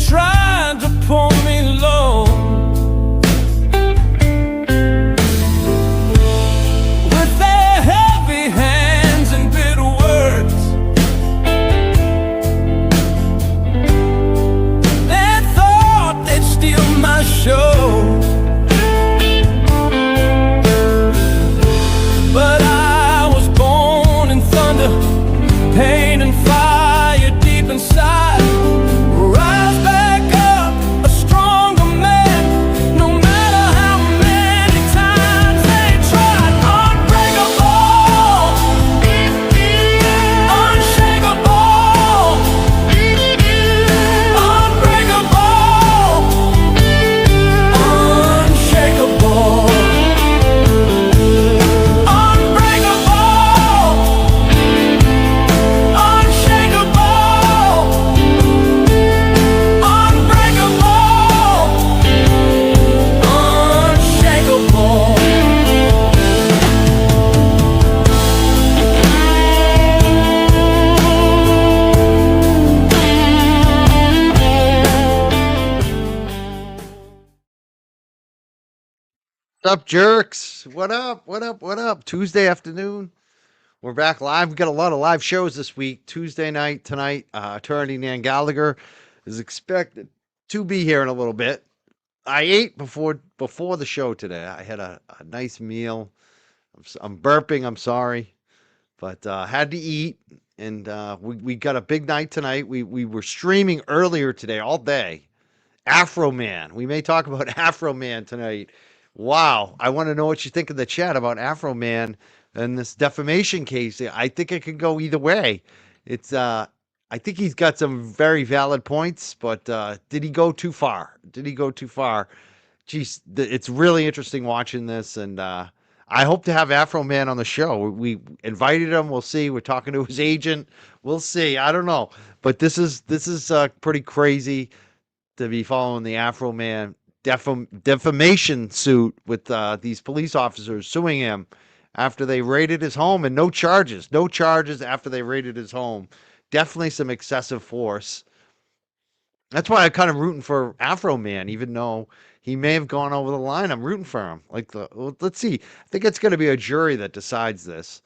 tried to pull me low with their heavy hands and bitter words. They thought they'd steal my show, but I was born in thunder, pain and fire deep inside. Rise back up, a stronger man, no matter how many times they tried. Unbreakable, unshakable, unbreakable, unshakable, What's up, jerks? What up? What up? What up? Tuesday afternoon. We're back live. We've got a lot of live shows this week. Tuesday night, tonight, Attorney Nan Gallagher is expected to be here in a little bit. I ate before the show today. I had a nice meal. I'm burping. I'm sorry. But had to eat. And we got a big night tonight. We were streaming earlier today, all day. Afro Man. We may talk about Afro Man tonight. Wow. I want to know what you think in the chat about Afro Man and this defamation case. I think it could go either way. It's I think he's got some very valid points, but did he go too far? Did he go too far? Geez, it's really interesting watching this, and I hope to have Afro Man on the show. We invited him. We'll see. We're talking to his agent. We'll see. I don't know, but this is pretty crazy to be following the Afro Man defamation suit with these police officers suing him after they raided his home, and no charges after they raided his home. Definitely some excessive force. That's why I'm kind of rooting for Afro Man, even though he may have gone over the line. I'm rooting for him. Let's see. I think it's going to be a jury that decides this.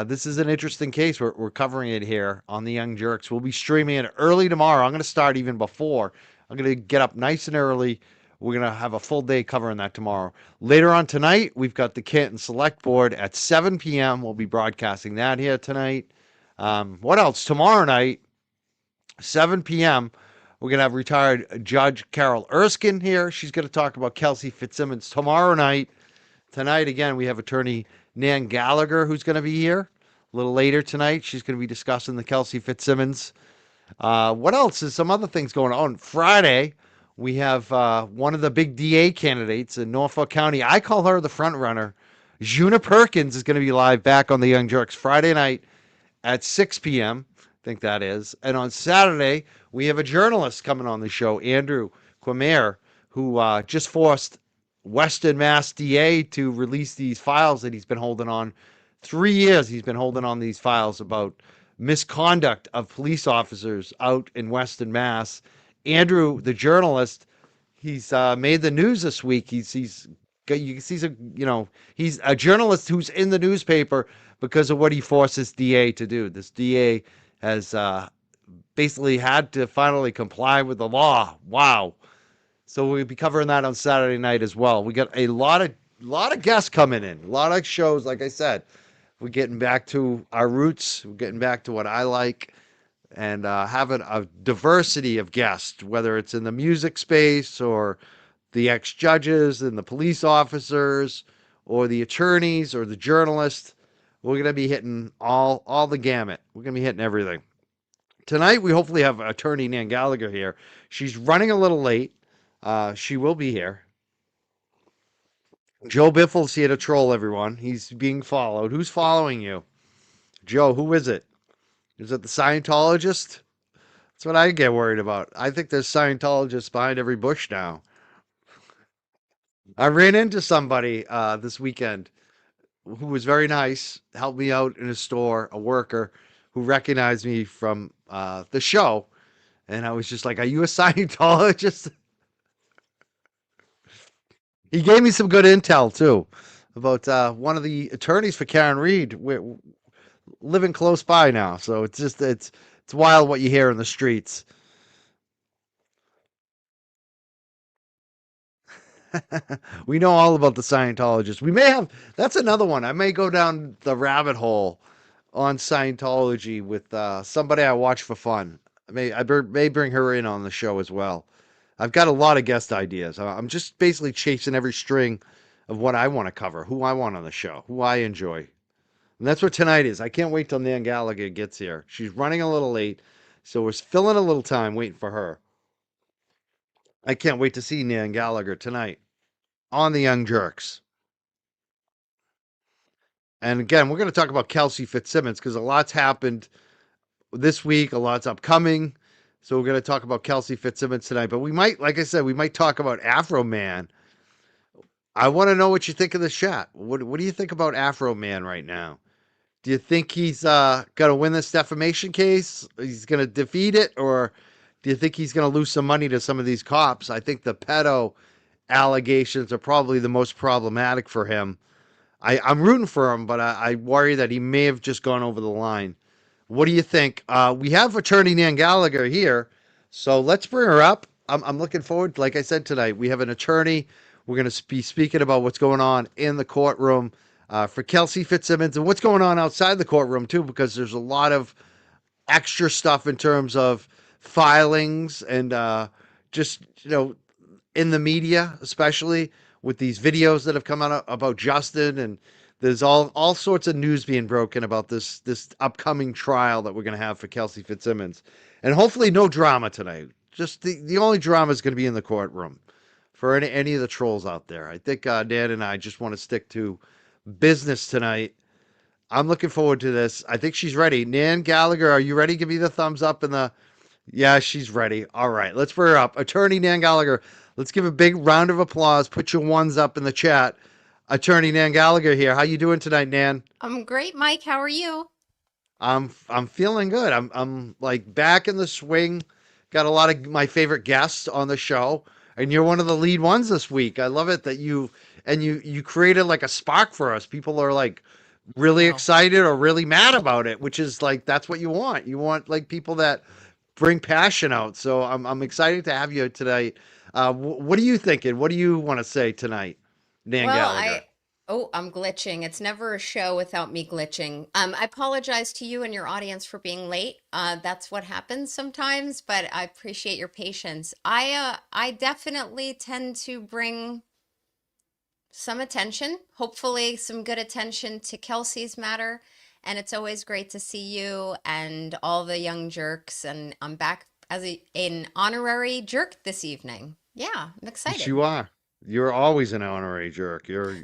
This is an interesting case. We're covering it here on the Young Jerks. We'll be streaming it early tomorrow. I'm going to start even before. I'm going to get up nice and early. We're going to have a full day covering that tomorrow. Later on tonight, we've got the Canton Select Board at 7 p.m. We'll be broadcasting that here tonight. What else? Tomorrow night, 7 p.m., we're going to have retired Judge Carol Erskine here. She's going to talk about Kelsey Fitzsimmons tomorrow night. Tonight, again, we have Attorney Nan Gallagher, who's going to be here a little later tonight. She's going to be discussing the Kelsey Fitzsimmons. What else? There's some other things going on. Friday, we have one of the big DA candidates in Norfolk County. I call her the front runner. Juna Perkins is going to be live back on the Young Jerks Friday night at 6 p.m. I think that is. And on Saturday, we have a journalist coming on the show, Andrew Quamere, who just forced Western Mass DA to release these files that he's been holding on. 3 years he's been holding on these files about misconduct of police officers out in Western Mass. Andrew, the journalist, he's made the news this week. He's a journalist who's in the newspaper because of what he forces DA to do. This DA has basically had to finally comply with the law. Wow. So we'll be covering that on Saturday night as well. We got a lot of guests coming in, a lot of shows. Like I said, we're getting back to our roots. We're getting back to what I like, and having a diversity of guests, whether it's in the music space or the ex-judges and the police officers or the attorneys or the journalists. We're going to be hitting all the gamut. We're going to be hitting everything. Tonight, we hopefully have Attorney Nan Gallagher here. She's running a little late. She will be here. Joe Biffle's here to troll everyone. He's being followed. Who's following you? Joe, who is it? Is it the Scientologist? That's what I get worried about. I think there's Scientologists behind every bush now. I ran into somebody this weekend who was very nice, helped me out in a store, a worker who recognized me from the show. And I was just like, "Are you a Scientologist?" He gave me some good intel too about one of the attorneys for Karen Reed. We're living close by now, so it's wild what you hear in the streets. We know all about the Scientologists. We may have that's another one. I may go down the rabbit hole on Scientology with somebody I watch for fun. May bring her in on the show as well. I've got a lot of guest ideas. I'm just basically chasing every string of what I want to cover, who I want on the show, who I enjoy. And that's what tonight is. I can't wait till Nan Gallagher gets here. She's running a little late, so we're filling a little time waiting for her. I can't wait to see Nan Gallagher tonight on the Young Jerks. And again, we're going to talk about Kelsey Fitzsimmons because a lot's happened this week, a lot's upcoming. So we're going to talk about Kelsey Fitzsimmons tonight. But we might, like I said, we might talk about Afro Man. I want to know what you think of the shot. What do you think about Afro Man right now? Do you think he's going to win this defamation case? He's going to defeat it? Or do you think he's going to lose some money to some of these cops? I think the pedo allegations are probably the most problematic for him. I'm rooting for him, but I worry that he may have just gone over the line. What do you think? We have Attorney Nan Gallagher here, so let's bring her up. I'm looking forward. Like I said tonight, we have an attorney. We're going to be speaking about what's going on in the courtroom for Kelsey Fitzsimmons and what's going on outside the courtroom too, because there's a lot of extra stuff in terms of filings and just in the media, especially with these videos that have come out about Justin, and there's all sorts of news being broken about this upcoming trial that we're going to have for Kelsey Fitzsimmons, and hopefully no drama tonight. Just the only drama is going to be in the courtroom for any of the trolls out there. I think Dan and I just want to stick to business tonight. I'm looking forward to this. I think she's ready. Nan Gallagher, are you ready? Give me the thumbs up and the yeah, she's ready. All right, let's bring her up. Attorney Nan Gallagher. Let's give a big round of applause. Put your ones up in the chat. Attorney Nan Gallagher here. How you doing tonight, Nan? I'm great, Mike. How are you? I'm feeling good. I'm like back in the swing. Got a lot of my favorite guests on the show, and you're one of the lead ones this week. I love it that you created like a spark for us. People are like really Wow. excited or really mad about it, which is like that's what you want. You want like people that bring passion out. So I'm excited to have you tonight. What are you thinking? What do you want to say tonight, Nan Well, Gallagher? I'm glitching. It's never a show without me glitching. I apologize to you and your audience for being late. That's what happens sometimes, but I appreciate your patience. I definitely tend to bring some attention, hopefully some good attention to Kelsey's matter. And it's always great to see you and all the young jerks. And I'm back as an honorary jerk this evening. Yeah, I'm Yes, excited. you are. You're always an honorary jerk. You're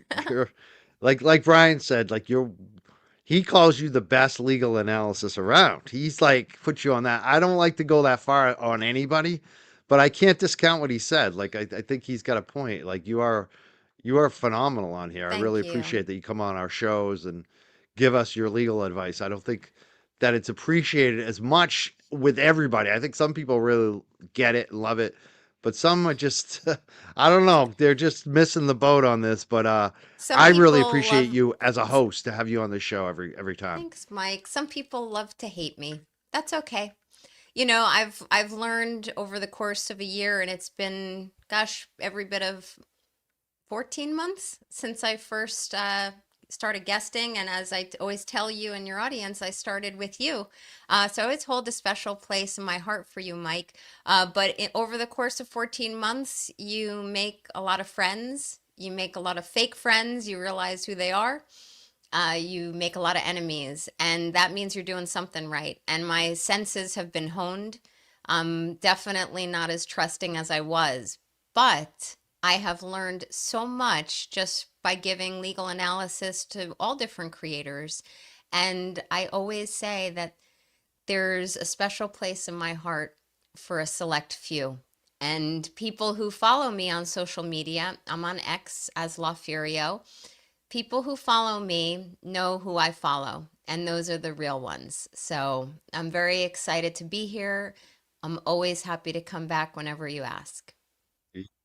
like Brian said, like he calls you the best legal analysis around. He's like put you on that. I don't like to go that far on anybody, but I can't discount what he said. Like I think he's got a point. Like you are phenomenal on here. I really Thank you. appreciate that you come on our shows and give us your legal advice. I don't think that it's appreciated as much with everybody. I think some people really get it and love it, but some are just I don't know, they're just missing the boat on this, but Some I really people appreciate love, you as a host to have you on the show every time. thanks, Mike. Some people love to hate me. That's okay. I've learned over the course of a year, and it's been, gosh, every bit of 14 months since I first started guesting. And as I always tell you and your audience, I started with you. So I always hold a special place in my heart for you, Mike. Over the course of 14 months, you make a lot of friends. You make a lot of fake friends. You realize who they are. You make a lot of enemies, and that means you're doing something right. And my senses have been honed. I'm definitely not as trusting as I was, but I have learned so much just by giving legal analysis to all different creators. And I always say that there's a special place in my heart for a select few. And people who follow me on social media, I'm on X as La Furio. People who follow me know who I follow, and those are the real ones. So I'm very excited to be here. I'm always happy to come back whenever you ask.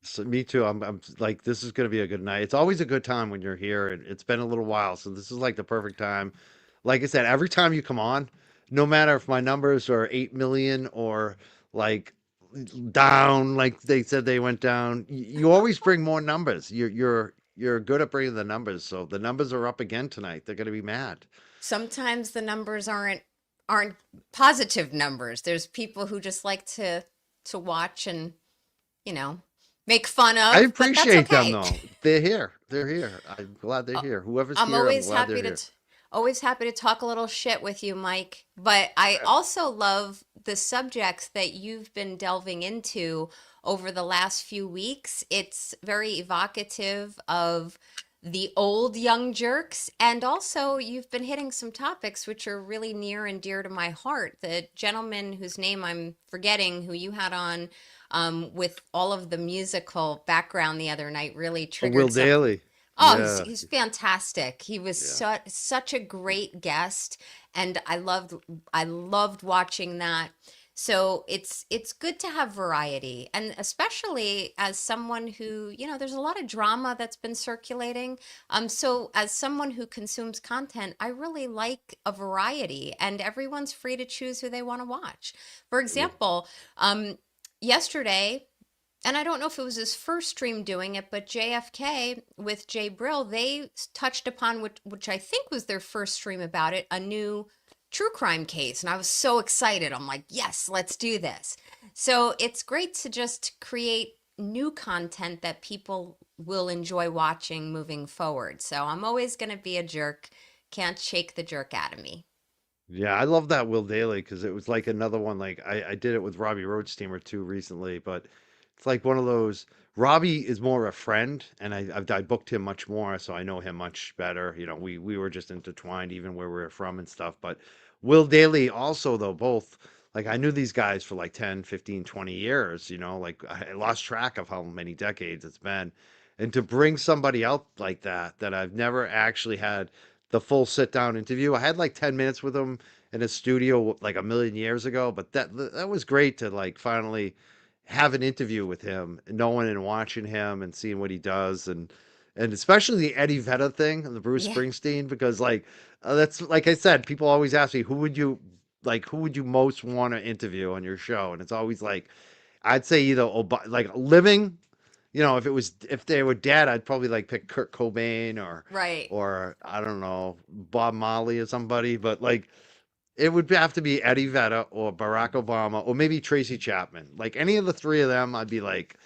So, me too. I'm like, this is going to be a good night. It's always a good time when you're here, and it's been a little while, so this is like the perfect time. Like I said, every time you come on, no matter if my numbers are 8 million or like down, like they said they went down, you always bring more numbers. You're good at bringing the numbers, so the numbers are up again tonight. They're going to be mad. Sometimes the numbers aren't positive numbers. There's people who just like to watch and, you know, make fun I of, but that's appreciate them okay. though. They're here. They're here. I'm glad they're Uh, here. Whoever's I'm here, I'm glad they're here. always happy to talk a little shit with you, Mike. But I also love the subjects that you've been delving into over the last few weeks. It's very evocative of the old young jerks, and also you've been hitting some topics which are really near and dear to my heart. The gentleman whose name I'm forgetting, who you had on with all of the musical background the other night, really Will triggered some. Daly. Oh, Yeah. he's fantastic. He was Yeah. such a great guest, and I loved watching that. So it's good to have variety, and especially as someone who, there's a lot of drama that's been circulating. So as someone who consumes content, I really like a variety, and everyone's free to choose who they want to watch. For example, yesterday, and I don't know if it was his first stream doing it, but JFK with Jay Brill, they touched upon which I think was their first stream about it, a new true crime case. And I was so excited. I'm like, yes, let's do this. So it's great to just create new content that people will enjoy watching moving forward. So I'm always going to be a jerk. Can't shake the jerk out of me. Yeah, I love that Will Daly because it was like another one. Like I did it with Robbie Roadsteamer too recently, but it's like one of those. Robbie is more a friend, and I booked him much more, so I know him much better. We were just intertwined, even where we were from and stuff. But Will Daly also, though, both like I knew these guys for like 10, 15, 20 years. Like I lost track of how many decades it's been, and to bring somebody out like that I've never actually had the full sit down interview. I had like 10 minutes with him in a studio like a million years ago, but that was great to like finally have an interview with him, knowing and watching him and seeing what he does, and especially the Eddie Vedder thing and the Bruce Yeah. Springsteen, because like that's like I said, people always ask me who would you most want to interview on your show, and it's always like I'd say either like living, if they were dead, I'd probably like pick Kurt Cobain or Right. or I don't know, Bob Marley or somebody, but like it would have to be Eddie Vedder or Barack Obama or maybe Tracy Chapman. Like any of the three of them, I'd be like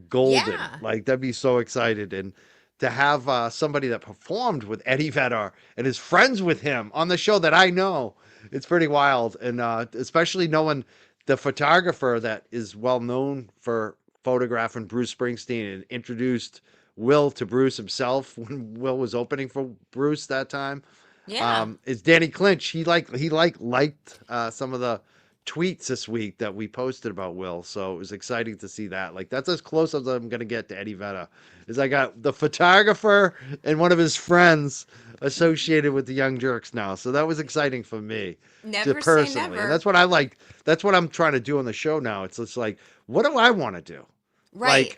golden. Yeah. Like that'd be so excited. And to have somebody that performed with Eddie Vedder and is friends with him on the show that I know, it's pretty wild. And especially knowing the photographer that is well known for photographing Bruce Springsteen and introduced Will to Bruce himself when Will was opening for Bruce that time, Yeah. is Danny Clinch. He liked some of the tweets this week that we posted about Will, so it was exciting to see that. Like that's as close as I'm gonna get to Eddie Vedder. Is I got the photographer and one of his friends associated with the Young Jerks now, so that was exciting for me, to Never say personally, and never. that's what I like. That's what I'm trying to do on the show now. It's just like, what do I want to do? Right.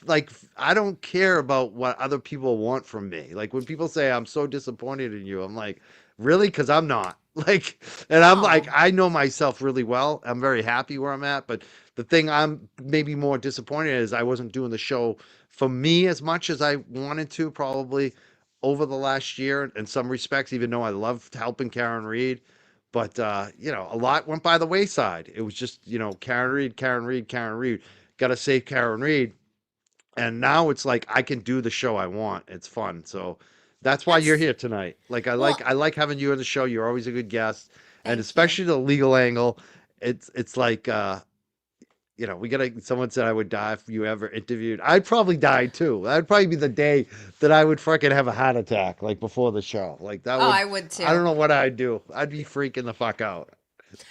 Like I don't care about what other people want from me. Like when people say I'm so disappointed in you, I'm like, really? Because I'm not. Like, and I'm like, No. I know myself really well. I'm very happy where I'm at. But the thing I'm maybe more disappointed is I wasn't doing the show for me as much as I wanted to, probably over the last year in some respects, even though I loved helping Karen Reed. But a lot went by the wayside. It was just, Karen Reed, Karen Reed, Karen Reed. Got to save Karen Reed, and now it's like I can do the show I want. It's fun. So that's why you're That's here tonight. Like I like well, I like having you on the show. You're always a good guest. And thank you. especially the legal angle. It's like we gotta someone said I would die if you ever interviewed. I'd probably die too. That'd probably be the day that I would freaking have a heart attack, like before the show. Like that Oh, would I would I don't too. know what I'd do. I'd be freaking the fuck out.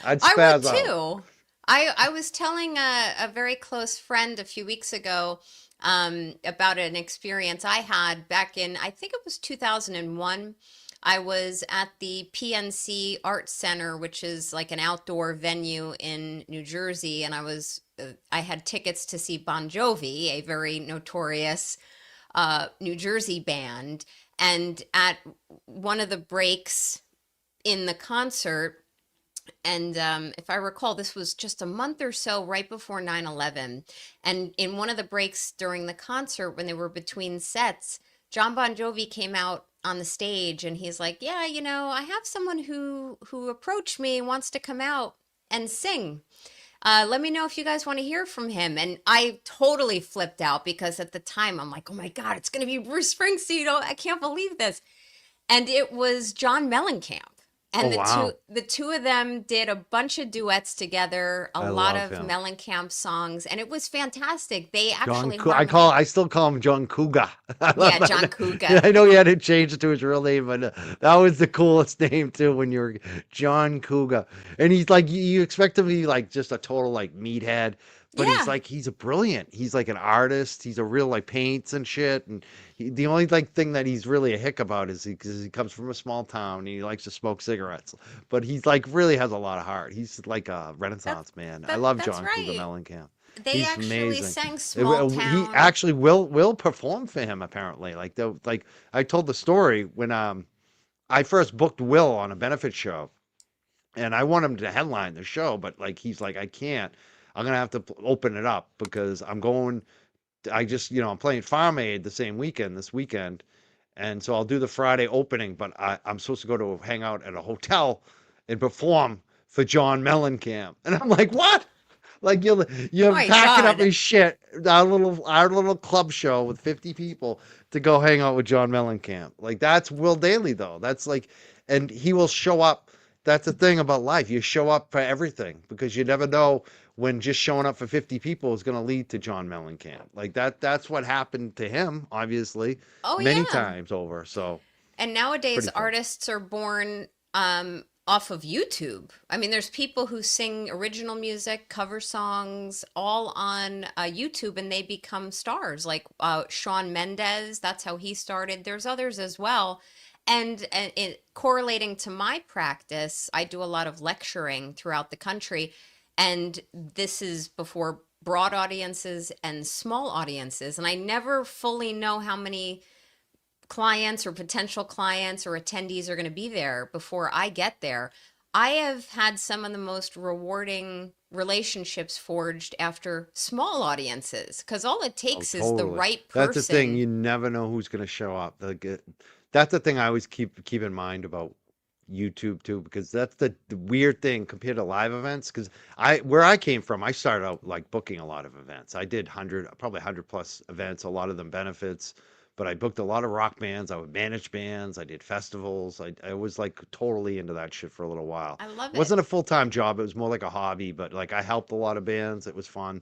I'd I would spaz out. too. I was telling a very close friend a few weeks ago about an experience I had back in, I think it was 2001. I was at the PNC Art Center, which is like an outdoor venue in New Jersey, and I had tickets to see Bon Jovi, a very notorious New Jersey band. And at one of the breaks in the concert, and if I recall, this was just a month or so right before 9/11. And in one of the breaks during the concert, when they were between sets, John Bon Jovi came out on the stage and he's like, yeah, I have someone who approached me, wants to come out and sing. Let me know if you guys want to hear from him. And I totally flipped out because at the time I'm like, oh my God, it's going to be Bruce Springsteen. Oh, I can't believe this. And it was John Mellencamp. And Oh, wow. the two of them did a bunch of duets together, a I lot love of him. Mellencamp songs, and it was fantastic. They John, actually I still call him John Cougar. I love yeah, that. John Yeah, Cougar. I know he had to change it to his real name, but that was the coolest name too. When you're John Cougar, and he's like, you expect him to be like just a total like meathead, but he's Yeah. like, he's a brilliant. He's like an artist. He's a real like paints and shit. And the only like thing that he's really a hick about is because he comes from a small town and he likes to smoke cigarettes. But he's like really has a lot of heart. He's like a That's Renaissance man. I love that's John Cougar right. Mellencamp. They He's actually amazing. sang Small He Town. actually will perform for him apparently. Like I told the story when I first booked Will on a benefit show, and I want him to headline the show, but like he's like I can't. I'm gonna have to open it up because I'm going. I just I'm playing Farm Aid the same weekend this weekend, and so I'll do the Friday opening, but I'm supposed to go to hang out at a hotel and perform for John Mellencamp, and I'm like, what? Like Oh you're my packing up God. his shit, our little club show with 50 people to go hang out with John Mellencamp. Like that's Will Daly though. That's like, and he will show up. That's the thing about life. You show up for everything because you never know when just showing up for 50 people is going to lead to John Mellencamp. Like that's what happened to him, obviously, Oh many yeah. times over. So And it's nowadays pretty fun. artists are born off of YouTube. I mean, there's people who sing original music, cover songs, all on YouTube, and they become stars. Like Shawn Mendes, that's how he started. There's others as well. And it correlating to my practice, I do a lot of lecturing throughout the country, and this is before broad audiences and small audiences, and I never fully know how many clients or potential clients or attendees are going to be there before I get there. I have had some of the most rewarding relationships forged after small audiences because all it Oh, takes is the totally. right That's the thing. person. You never know who's going to show up. That's the thing I always keep in mind about YouTube too, because that's the weird thing compared to live events. Because where I came from, I started out like booking a lot of events. I did probably 100+ events, a lot of them benefits. But I booked a lot of rock bands. I would manage bands. I did festivals. I was like totally into that shit for a little while. I love It it. wasn't a full-time job. It was more like a hobby. But like I helped a lot of bands. It was fun.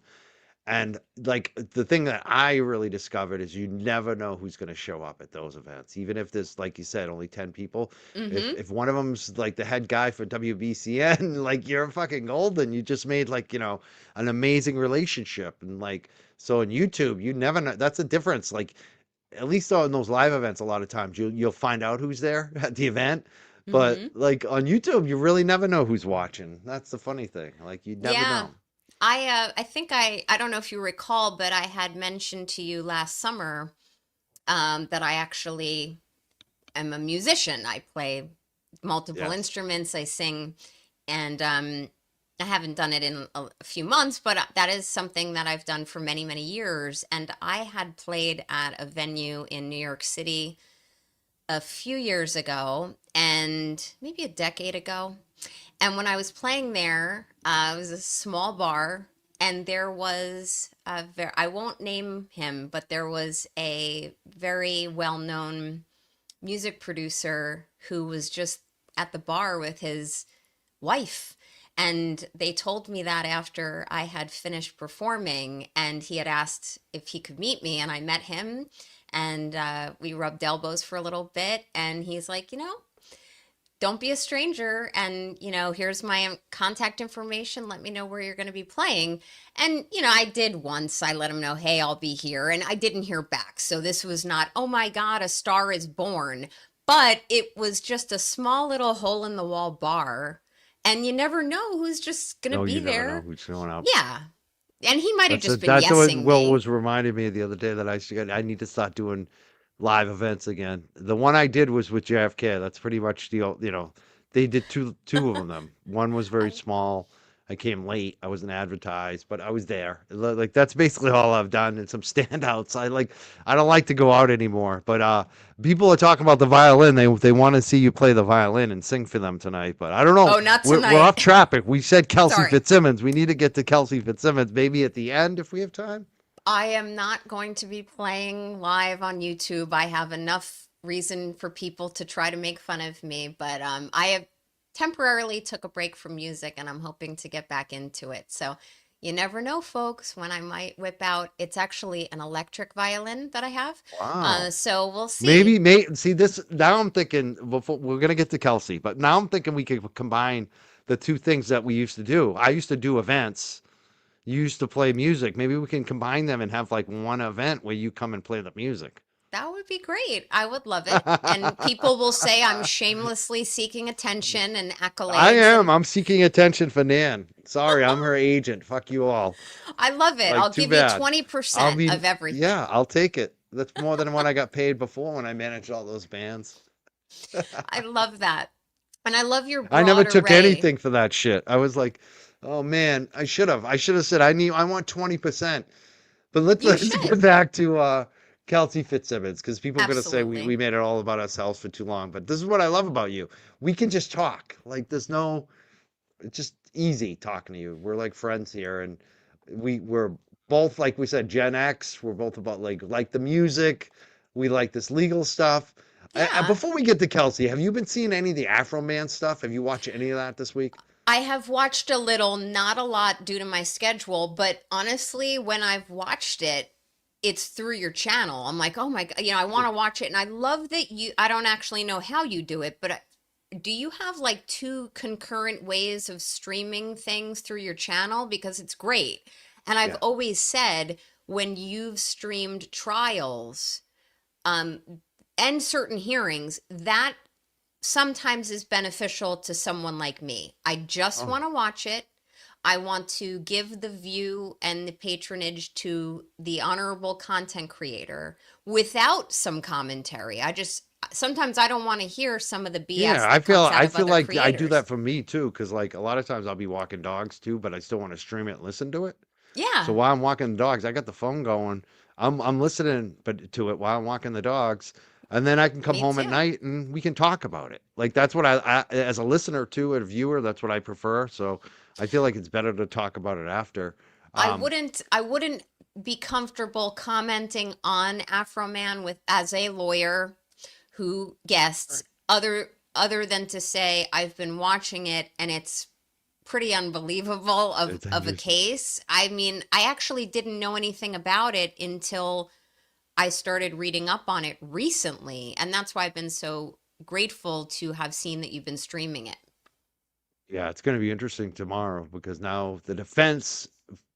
And like the thing that I really discovered is you never know who's going to show up at those events. Even if there's, like you said, only 10 people. If Mm-hmm. if one of them's like the head guy for WBCN, like you're fucking golden. You just made like, an amazing relationship. And like so in YouTube, you never know. That's the difference. Like at least on those live events, a lot of times you'll find out who's there at the event. But Mm-hmm. like on YouTube, you really never know who's watching. That's the funny thing. Like you never Yeah. know. I think I don't know if you recall, but I had mentioned to you last summer that I actually am a musician. I play multiple Yes. instruments, I sing, and I haven't done it in a few months, but that is something that I've done for many, many years. And I had played at a venue in New York City a few years ago and maybe a decade ago. And when I was playing there, it was a small bar, and there was I won't name him, but there was a very well-known music producer who was just at the bar with his wife. And they told me that after I had finished performing, and he had asked if he could meet me, and I met him, and we rubbed elbows for a little bit. And he's like, don't be a stranger. And, here's my contact information. Let me know where you're going to be playing. And, I did once. I let him know, hey, I'll be here. And I didn't hear back. So this was not, oh my God, a star is born. but it was just a small little hole in the wall bar, and you never know who's just going to No, be you never know there. who's showing up. Yeah. And he might have That's just been that's what yesing Will me. was reminding me the other day that I need to start doing live events again. The one I did was with JFK. That's pretty much they did two of them. One was very I, small. I came late. I wasn't advertised, but I was there. Like that's basically all I've done and some standouts. I don't like to go out anymore, but people are talking about the violin. They want to see you play the violin and sing for them tonight, but I don't know. oh, not We're off tonight. topic. We said Kelsey Sorry. Fitzsimmons. We need to get to Kelsey Fitzsimmons maybe at the end if we have time. I am not going to be playing live on YouTube. I have enough reason for people to try to make fun of me, but I have temporarily took a break from music and I'm hoping to get back into it. So you never know, folks, when I might whip out. It's actually an electric violin that I have. Wow. So we'll see. Maybe see this now I'm thinking before we're gonna get to Kelsey, but now I'm thinking we could combine the two things that we used to do. I used to do events. You used to play music. Maybe we can combine them and have like one event where you come and play the music. That would be great. I would love it. And people will say I'm shamelessly seeking attention and I accolades. am. And I'm seeking attention for Nan. Sorry, I'm her agent. Fuck you all. I love it. Like, I'll too give you bad. I'll 20% be, of everything. yeah, I'll take it. That's more than what I got paid before when I managed all those bands. I love that. And I love your I never broad took array. anything for that shit. I was like, oh man, I should have. I should have said I want 20%. But let's You let's get should. back to Kelsey Fitzsimmons because people are gonna say we Absolutely. made it all about ourselves for too long. But this is what I love about you. We can just talk. Like there's no it's just easy talking to you. We're like friends here and we're both like we said, Gen X. We're both about like the music. We like this legal stuff. Yeah. Before we get to Kelsey, have you been seeing any of the Afro Man stuff? Have you watched any of that this week? I have watched a little, not a lot due to my schedule, but honestly, when I've watched it, it's through your channel. I'm like, oh my God, I want to watch it. And I love that I don't actually know how you do it, but do you have like two concurrent ways of streaming things through your channel? Because it's great. And I've Yeah. always said when you've streamed trials, um, and certain hearings, that sometimes is beneficial to someone like me. I just Oh, want to watch it. I want to give the view and the patronage to the honorable content creator without some commentary. Sometimes I don't want to hear some of the yeah, BS that comes out I of feel other like I do that creators. for me too, because like a lot of times I'll be walking dogs too, but I still want to stream it and listen to it. So Yeah, while I'm walking the dogs, I got the phone going. I'm listening but to it while I'm walking the dogs, and then I can come me home at too. night and we can talk about it. Like that's what I as a listener too, a viewer, that's what I prefer. So I feel like it's better to talk about it after. Um, I wouldn't be comfortable commenting on Afro Man with as a lawyer who guests other than to say I've been watching it and it's pretty unbelievable it's of a interesting. case. I mean, I actually didn't know anything about it until I started reading up on it recently, and that's why I've been so grateful to have seen that you've been streaming it. Yeah, it's going to be interesting tomorrow because now the defense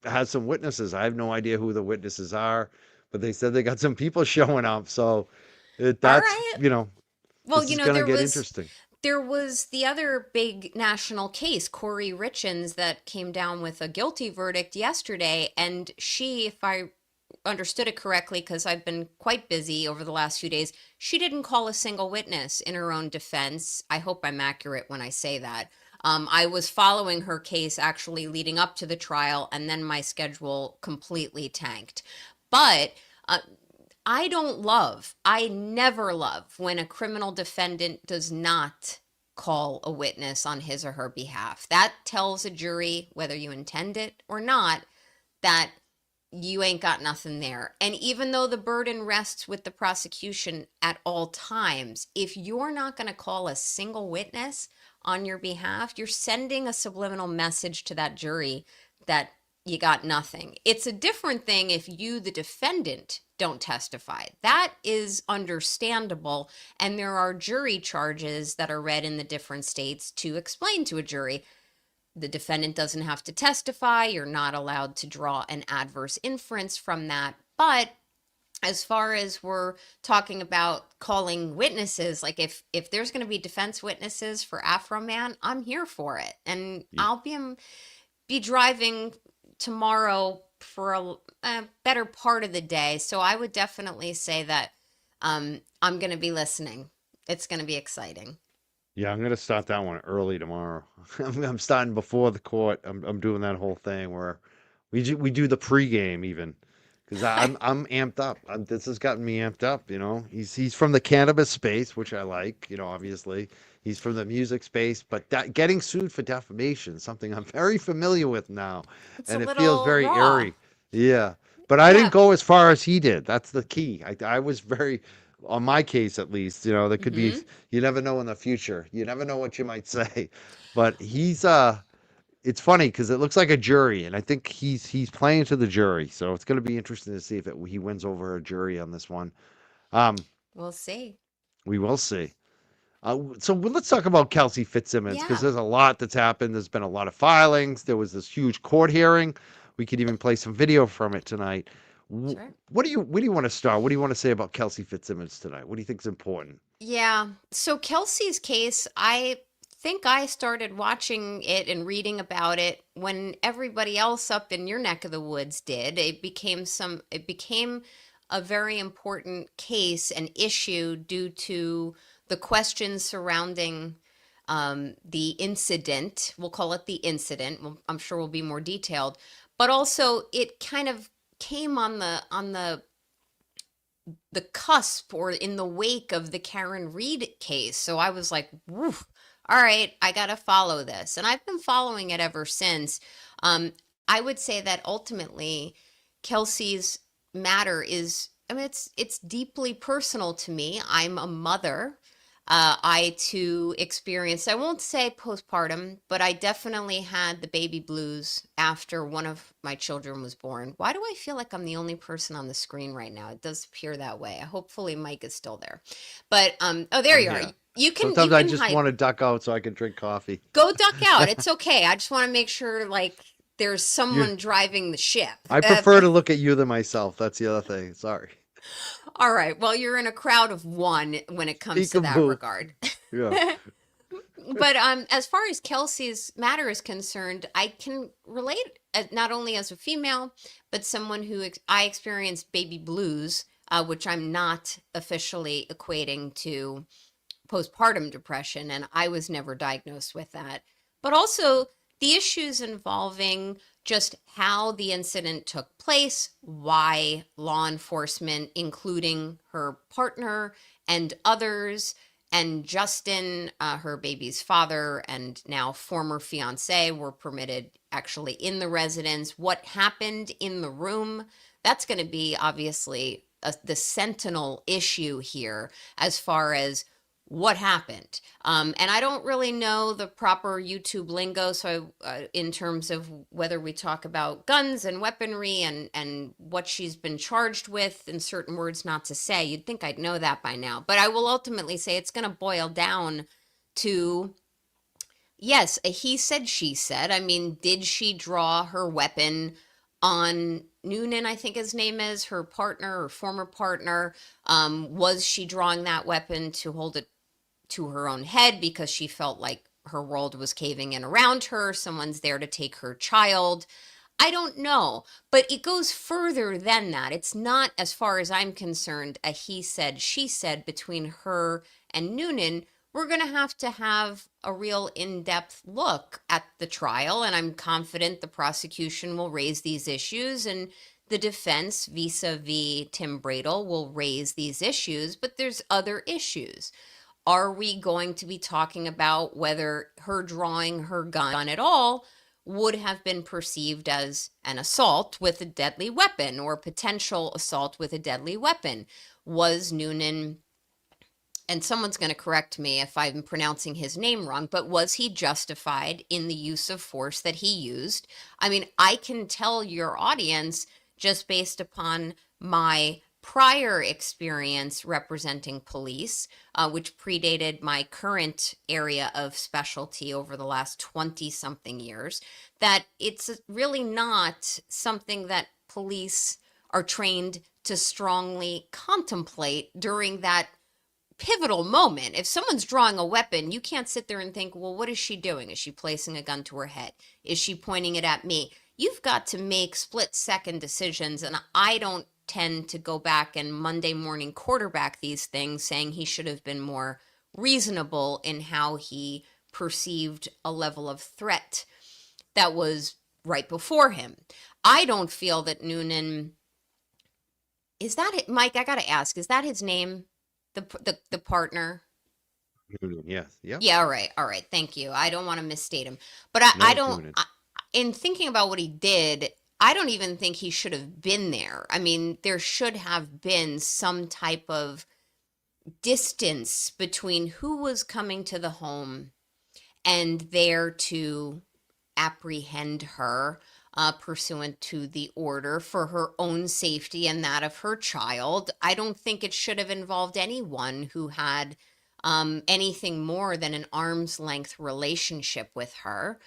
has some witnesses. I have no idea who the witnesses are, but they said they got some people showing up. So All that's, right. Well, this is going to there get was interesting. the other big national case, Corey Richins, that came down with a guilty verdict yesterday, and she, if I understood it correctly, because I've been quite busy over the last few days, she didn't call a single witness in her own defense. I hope I'm accurate when I say that. I was following her case actually leading up to the trial, and then my schedule completely tanked. But uh, I never love when a criminal defendant does not call a witness on his or her behalf. That tells a jury, whether you intend it or not, that you ain't got nothing there. And even though the burden rests with the prosecution at all times, if you're not going to call a single witness on your behalf, you're sending a subliminal message to that jury that you got nothing. It's a different thing if you, the defendant, don't testify. That is understandable. And there are jury charges that are read in the different states to explain to a jury the defendant doesn't have to testify. You're not allowed to draw an adverse inference from that. But as far as we're talking about calling witnesses, like if there's going to be defense witnesses for Afro Man, I'm here for it, and Yeah. I'll be driving tomorrow for a better part of the day, so I would definitely say that I'm going to be listening. It's going to be exciting. Yeah, I'm gonna start that one early tomorrow. I'm starting before the court. I'm doing that whole thing where we do the pregame even because I'm amped up. This has gotten me amped up. He's from the cannabis space, which I like. Obviously he's from the music space, but that getting sued for defamation is something I'm very familiar with now, It's a and it feels little very raw. eerie. Yeah, but I didn't Yeah. go as far as he did. That's the key. I was very on my case at least. There could be. Hmm. You never know in the future. You never know what you might say. But it's funny because it looks like a jury, and I think he's playing to the jury. So it's going to be interesting to see if he wins over a jury on this one. Um, We'll see. we will see. Let's talk about Kelsey Fitzsimmons because Yeah. there's a lot that's happened. There's been a lot of filings. There was this huge court hearing. We could even play some video from it tonight. Sure. Where do you want to start? What do you want to say about Kelsey Fitzsimmons tonight? What do you think is important? Yeah. So Kelsey's case, I think I started watching it and reading about it when everybody else up in your neck of the woods did. It became a very important case and issue due to the questions surrounding the incident. We'll call it the incident. I'm sure will be more detailed, but also it kind of came on the cusp or in the wake of the Karen Reed case. So I was like, woof, all right, I got to follow this. And I've been following it ever since. Um, I would say that ultimately Kelsey's matter is, I mean, it's deeply personal to me. I'm a mother. I too experienced, I won't say postpartum, but I definitely had the baby blues after one of my children was born. Why do I feel like I'm the only person on the screen right now? It does appear that way. Hopefully Mike is still there. But oh, there I'm you are. here. You can Sometimes you I can just hide. want to duck out so I can drink coffee. Go duck out. It's okay. I just want to make sure like there's You, someone driving the ship. I prefer to look at you than myself. That's the other thing. Sorry. All right. Well, you're in a crowd of one when it comes to that Peekaboo. regard. Yeah. But as far as Kelsey's matter is concerned, I can relate not only as a female, but someone who I experienced baby blues, which I'm not officially equating to postpartum depression, and I was never diagnosed with that. But also the issues involving just how the incident took place, why law enforcement, including her partner and others, and Justin, her baby's father, and now former fiance, were permitted actually in the residence. What happened in the room? That's going to be obviously the sentinel issue here as far as what happened. And I don't really know the proper YouTube lingo, so in terms of whether we talk about guns and weaponry and what she's been charged with, in certain words not to say, you'd think I'd know that by now. But I will ultimately say it's going to boil down to, yes, a he said, she said. I mean, did she draw her weapon on Noonan, I think his name is, her partner or former partner? Was she drawing that weapon to hold it to her own head because she felt like her world was caving in around her? Someone's there to take her child. I don't know, but it goes further than that. It's not, as far as I'm concerned, a he said, she said between her and Noonan. We're going to have a real in depth look at the trial, and I'm confident the prosecution will raise these issues, and the defense, vis a vis Tim Bradel, will raise these issues, but there's other issues. Are we going to be talking about whether her drawing her gun at all would have been perceived as an assault with a deadly weapon or potential assault with a deadly weapon? Was Noonan, and someone's going to correct me if I'm pronouncing his name wrong, but was he justified in the use of force that he used? I mean, I can tell your audience just based upon my prior experience representing police, which predated my current area of specialty over the last 20 something years, that it's really not something that police are trained to strongly contemplate during that pivotal moment. If someone's drawing a weapon, you can't sit there and think, well, what is she doing? Is she placing a gun to her head? Is she pointing it at me? You've got to make split-second decisions, and I don't tend to go back and Monday morning quarterback these things, saying he should have been more reasonable in how he perceived a level of threat that was right before him. I don't feel that Noonan, is that it, Mike? I gotta ask, is that his name? The partner? Yes. Yep. Yeah, all right. Thank you. I don't want to misstate him, but No, I don't. Noonan. In thinking about what he did, I don't even think he should have been there. I mean, there should have been some type of distance between who was coming to the home and there to apprehend her, pursuant to the order for her own safety and that of her child. I don't think it should have involved anyone who had anything more than an arm's length relationship with her.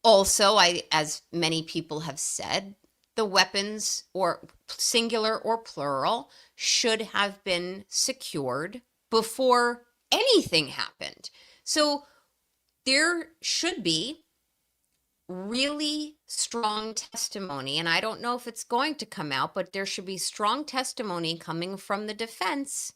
Also, as many people have said, the weapons, or singular or plural, should have been secured before anything happened. So there should be really strong testimony, and I don't know if it's going to come out, but there should be strong testimony coming from the defense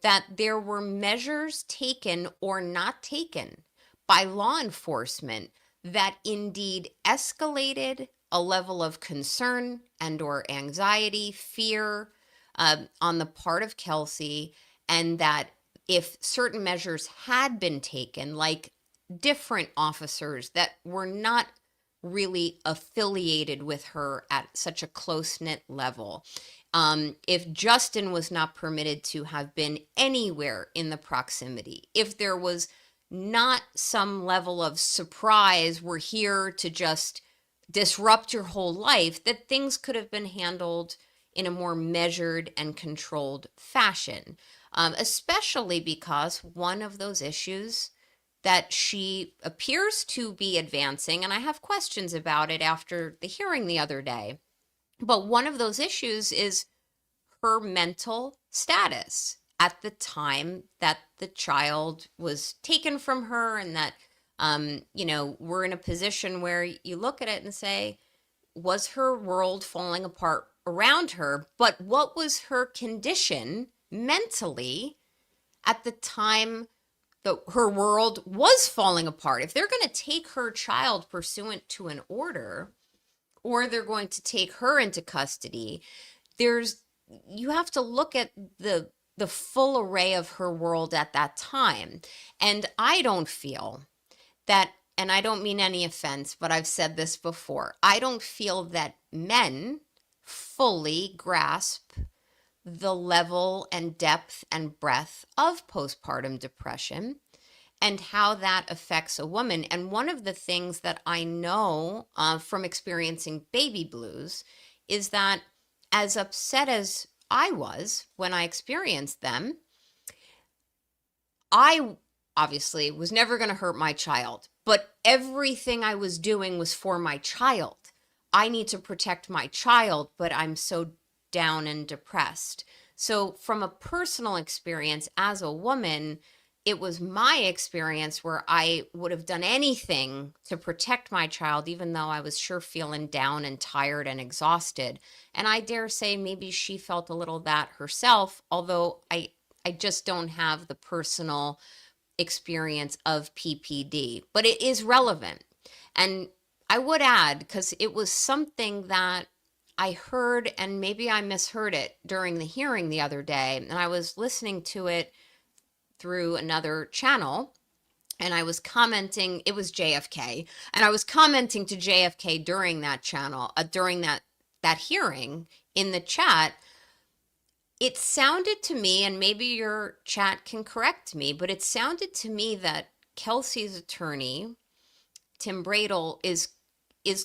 that there were measures taken or not taken by law enforcement that indeed escalated a level of concern and or anxiety, fear on the part of Kelsey, and that if certain measures had been taken, like different officers that were not really affiliated with her at such a close-knit level, if Justin was not permitted to have been anywhere in the proximity, if there was not some level of surprise, we're here to just disrupt your whole life, that things could have been handled in a more measured and controlled fashion, especially because one of those issues that she appears to be advancing, and I have questions about it after the hearing the other day, but one of those issues is her mental status at the time that the child was taken from her, and that, we're in a position where you look at it and say, was her world falling apart around her? But what was her condition mentally at the time that her world was falling apart? If they're going to take her child pursuant to an order, or they're going to take her into custody, you have to look at the full array of her world at that time. And I don't feel that, and I don't mean any offense, but I've said this before, I don't feel that men fully grasp the level and depth and breadth of postpartum depression and how that affects a woman. And one of the things that I know from experiencing baby blues is that, as upset as I was when I experienced them, I obviously was never going to hurt my child, but everything I was doing was for my child. I need to protect my child, but I'm so down and depressed. So from a personal experience as a woman, it was my experience where I would have done anything to protect my child, even though I was sure feeling down and tired and exhausted. And I dare say maybe she felt a little that herself, although I just don't have the personal experience of PPD, but it is relevant. And I would add, because it was something that I heard, and maybe I misheard it during the hearing the other day, and I was listening to it through another channel, and I was commenting, it was JFK, and I was commenting to JFK during that channel, during that hearing in the chat. It sounded to me, and maybe your chat can correct me, but it sounded to me that Kelsey's attorney, Tim Bradel, is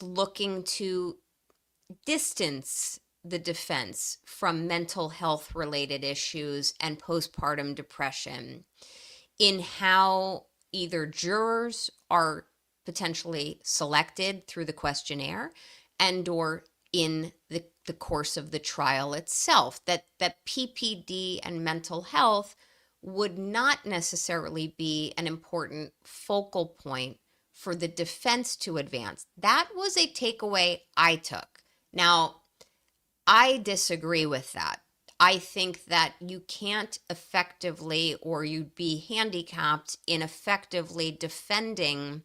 looking to distance the defense from mental health related issues and postpartum depression in how either jurors are potentially selected through the questionnaire and or in the course of the trial itself, that PPD and mental health would not necessarily be an important focal point for the defense to advance. That was a takeaway I took. Now, I disagree with that. I think that you can't effectively, or you'd be handicapped in effectively defending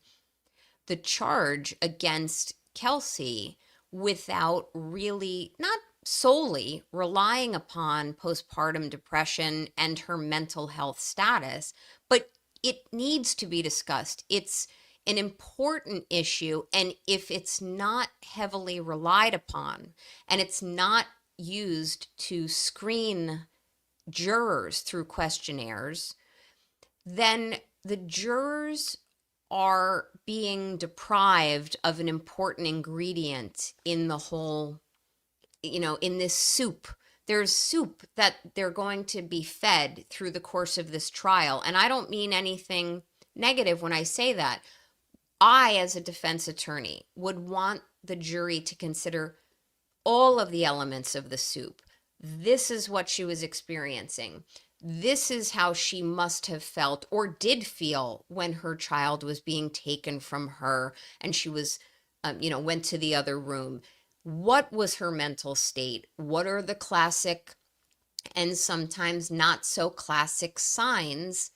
the charge against Kelsey without really, not solely relying upon postpartum depression and her mental health status, but it needs to be discussed. It's an important issue, and if it's not heavily relied upon and it's not used to screen jurors through questionnaires, then the jurors are being deprived of an important ingredient in the whole, in this soup. There's soup that they're going to be fed through the course of this trial. And I don't mean anything negative when I say that. I, as a defense attorney, would want the jury to consider all of the elements of the soup. This is what she was experiencing. This is how she must have felt or did feel when her child was being taken from her and she was, went to the other room. What was her mental state? What are the classic and sometimes not so classic signs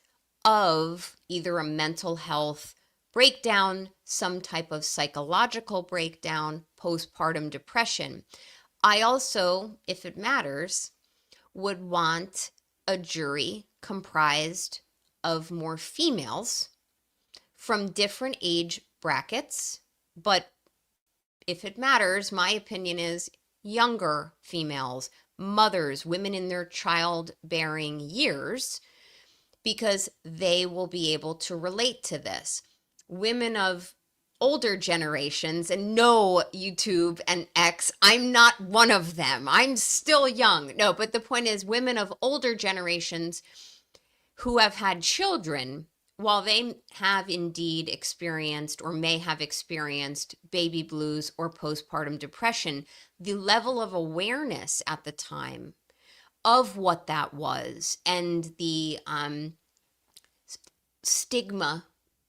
of either a mental health breakdown, some type of psychological breakdown, postpartum depression? I also, if it matters, would want a jury comprised of more females from different age brackets, but if it matters, my opinion is younger females, mothers, women in their childbearing years, because they will be able to relate to this. Women of older generations, and no, YouTube and X, I'm not one of them. I'm still young. No, but the point is, women of older generations who have had children, while they have indeed experienced or may have experienced baby blues or postpartum depression, the level of awareness at the time of what that was and the stigma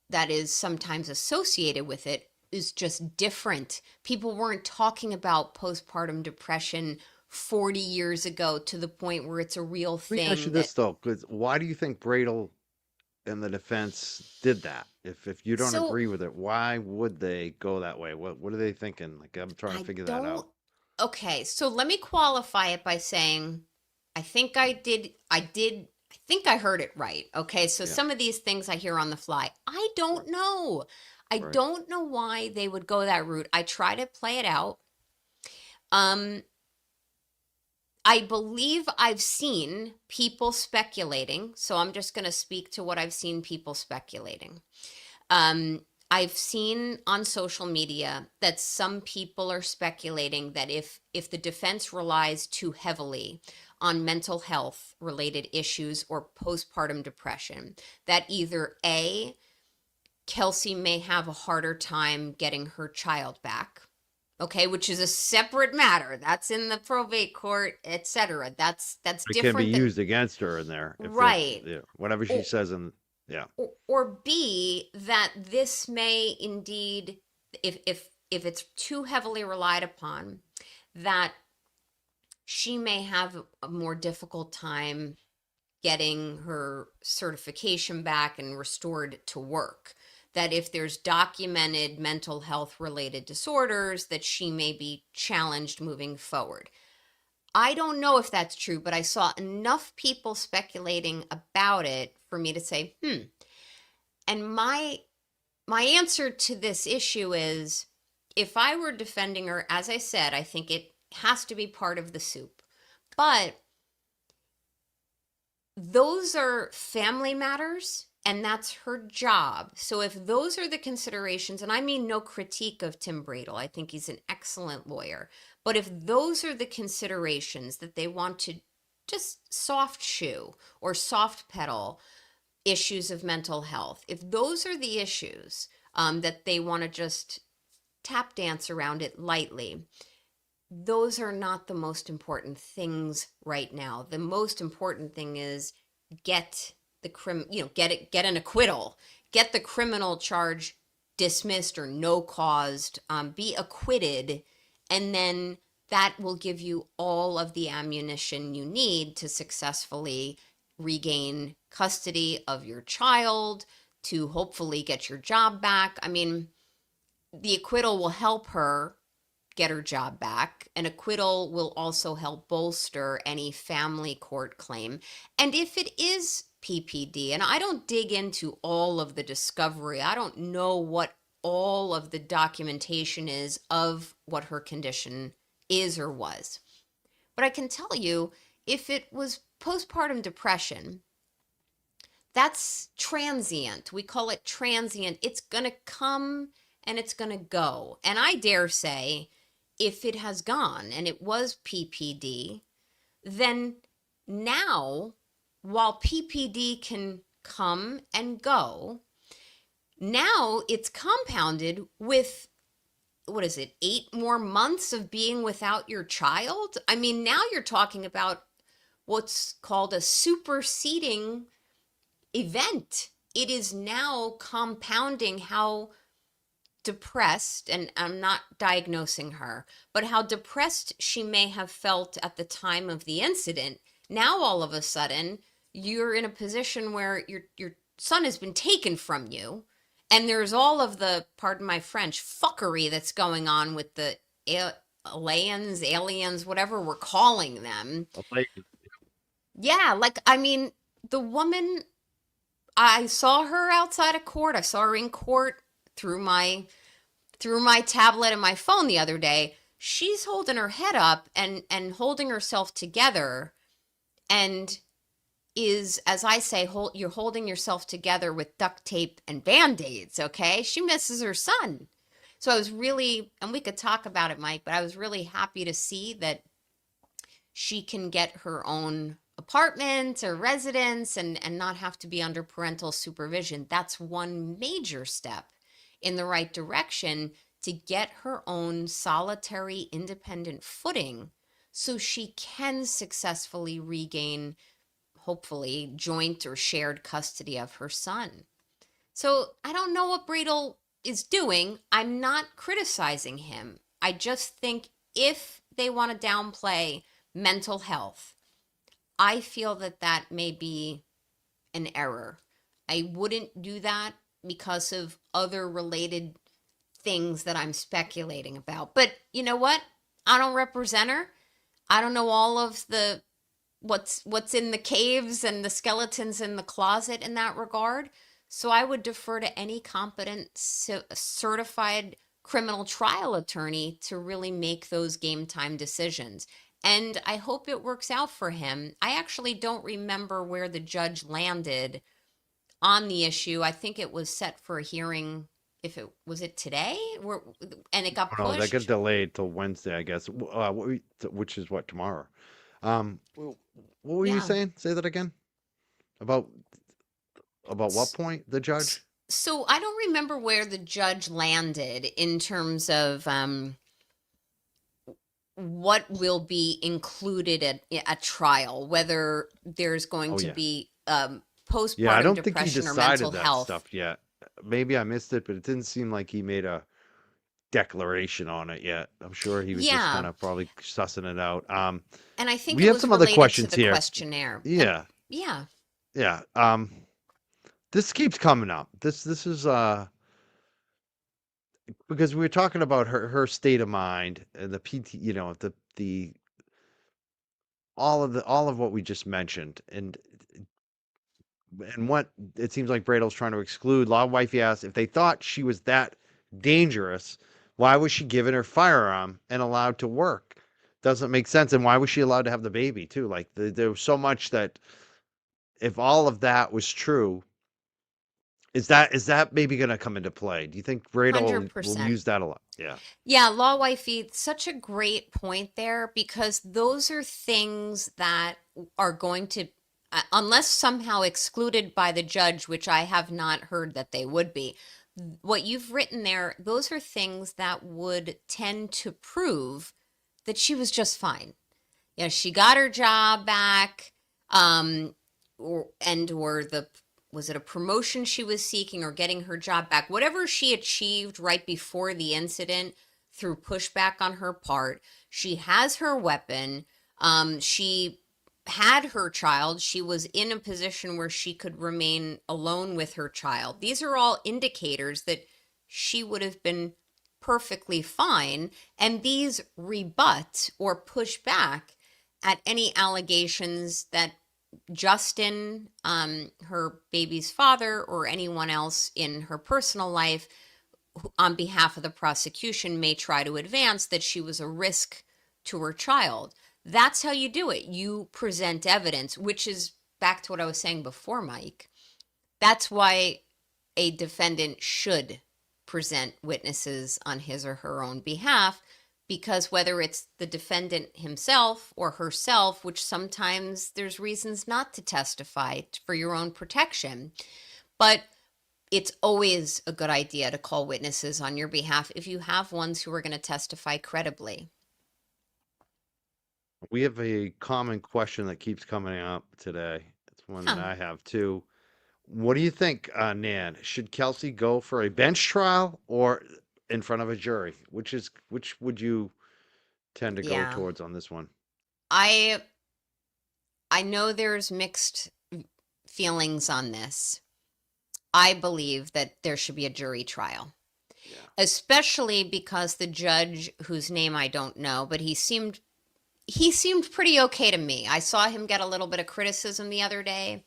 that is sometimes associated with it is just different. People weren't talking about postpartum depression 40 years ago to the point where it's a real Let me thing. ask you this though, because why do you think Bradel and the defense did that? If you don't agree with it, why would they go that way? What are they thinking? Like, I'm trying to figure that out. Okay, so let me qualify it by saying I think I think I heard it right. Okay, so Yeah. some of these things I hear on the fly, I don't know. I Right. don't know why they would go that route. I try to play it out. I believe I've seen people speculating, so I'm just going to speak to what I've seen people speculating. I've seen on social media that some people are speculating that if the defense relies too heavily on mental health related issues or postpartum depression, that either A, Kelsey may have a harder time getting her child back, okay, which is a separate matter. That's in the probate court, etc. That's It different can be than, used against her in there. right. Yeah, whatever she says in, yeah. Or B, that this may indeed, if it's too heavily relied upon, that she may have a more difficult time getting her certification back and restored to work. That if there's documented mental health related disorders, that she may be challenged moving forward. I don't know if that's true, but I saw enough people speculating about it for me to say, And my answer to this issue is, if I were defending her, as I said, I think it has to be part of the soup. But those are family matters, and that's her job. So if those are the considerations, and I mean no critique of Tim Bradel, I think he's an excellent lawyer, but if those are the considerations that they want to just soft shoe or soft pedal issues of mental health, if those are the issues that they want to just tap dance around it lightly, those are not the most important things right now. The most important thing is get get an acquittal, get the criminal charge dismissed or no caused, be acquitted, and then that will give you all of the ammunition you need to successfully regain custody of your child, to hopefully get your job back. I mean, the acquittal will help her get her job back. An acquittal will also help bolster any family court claim. And if it is PPD, and I don't dig into all of the discovery, I don't know what all of the documentation is of what her condition is or was. But I can tell you, if it was postpartum depression, that's transient. We call it transient. It's going to come and it's going to go. And I dare say, if it has gone and it was PPD, then now, while PPD can come and go, now it's compounded with, what is it, 8 more months of being without your child? I mean, now you're talking about what's called a superseding event. It is now compounding how depressed, and I'm not diagnosing her, but how depressed she may have felt at the time of the incident. Now all of a sudden you're in a position where your son has been taken from you, and there's all of the, pardon my French, fuckery that's going on with the aliens, whatever we're calling them. Yeah, like, I mean, the woman, I saw her outside of court. I saw her in court through my tablet and my phone the other day. She's holding her head up and holding herself together, and is, as I say, you're holding yourself together with duct tape and Band-Aids, okay? She misses her son. So I was really, and we could talk about it, Mike, but I was really happy to see that she can get her own apartment or residence and not have to be under parental supervision. That's one major step in the right direction to get her own solitary, independent footing so she can successfully regain, hopefully, joint or shared custody of her son. So I don't know what Bradel is doing. I'm not criticizing him. I just think if they want to downplay mental health, I feel that may be an error. I wouldn't do that because of other related things that I'm speculating about. But you know what? I don't represent her. I don't know all of the what's in the caves and the skeletons in the closet in that regard. So I would defer to any competent certified criminal trial attorney to really make those game time decisions. And I hope it works out for him. I actually don't remember where the judge landed on the issue. I think it was set for a hearing. If it was it today, and it got pushed. No, that got delayed till Wednesday, I guess. Which is what, tomorrow? What were you saying? Say that again. About what point? The judge? So I don't remember where the judge landed in terms of what will be included at a trial, whether there's going to be postpartum depression or mental health stuff yet. Maybe I missed it, but it didn't seem like he made a declaration on it yet. I'm sure he was just kind of probably sussing it out. And I think we have some other questions here. Questionnaire. Yeah. This keeps coming up. This is because we were talking about her state of mind and the PT, the all of what we just mentioned, and what it seems like Bradel's trying to exclude. Law Wifey asked if they thought she was that dangerous, why was she given her firearm and allowed to work? Doesn't make sense. And why was she allowed to have the baby too? Like there was so much that, if all of that was true, is that maybe going to come into play? Do you think Bradel will use that a lot? Yeah, Law Wifey, such a great point there, because those are things that are going to, unless somehow excluded by the judge, which I have not heard that they would be, what you've written there, those are things that would tend to prove that she was just fine. Yeah, she got her job back, or the was it a promotion she was seeking or getting her job back? Whatever she achieved right before the incident through pushback on her part, she has her weapon. She had her child. She was in a position where she could remain alone with her child. These are all indicators that she would have been perfectly fine, and these rebut or push back at any allegations that Justin, her baby's father, or anyone else in her personal life on behalf of the prosecution may try to advance that she was a risk to her child. That's how you do it. You present evidence, which is back to what I was saying before, Mike. That's why a defendant should present witnesses on his or her own behalf, because whether it's the defendant himself or herself, which sometimes there's reasons not to testify for your own protection, but it's always a good idea to call witnesses on your behalf if you have ones who are going to testify credibly. We have a common question that keeps coming up today. It's one that I have too. What do you think, Nan? Should Kelsey go for a bench trial or in front of a jury? Which would you tend to go Yeah. towards on this one? I know there's mixed feelings on this. I believe that there should be a jury trial. Yeah. Especially because the judge, whose name I don't know, but he seemed pretty okay to me. I saw him get a little bit of criticism the other day.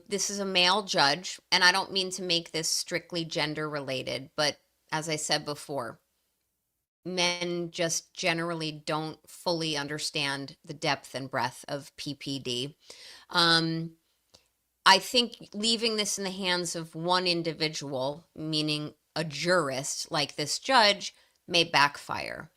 This is a male judge, and I don't mean to make this strictly gender related, but as I said before, men just generally don't fully understand the depth and breadth of PPD. I think leaving this in the hands of one individual, meaning a jurist like this judge, may backfire.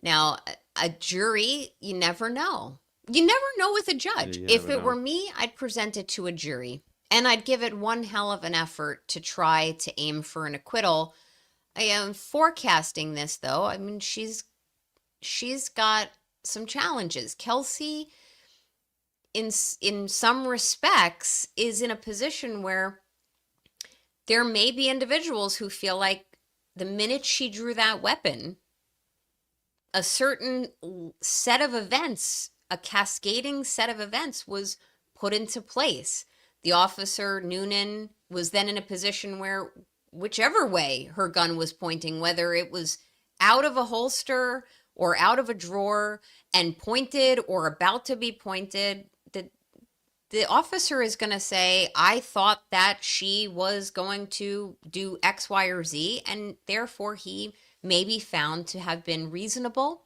Now, a jury, you never know. You never know with a judge. You If never it were know. me, I'd present it to a jury, and I'd give it one hell of an effort to try to aim for an acquittal. I am forecasting this, though. I mean, she's got some challenges. Kelsey, in some respects, is in a position where there may be individuals who feel like the minute she drew that weapon, a certain set of events, a cascading set of events, was put into place. The officer, Noonan, was then in a position where whichever way her gun was pointing, whether it was out of a holster or out of a drawer and pointed or about to be pointed, the officer is going to say, I thought that she was going to do X, Y, or Z, and therefore he may be found to have been reasonable,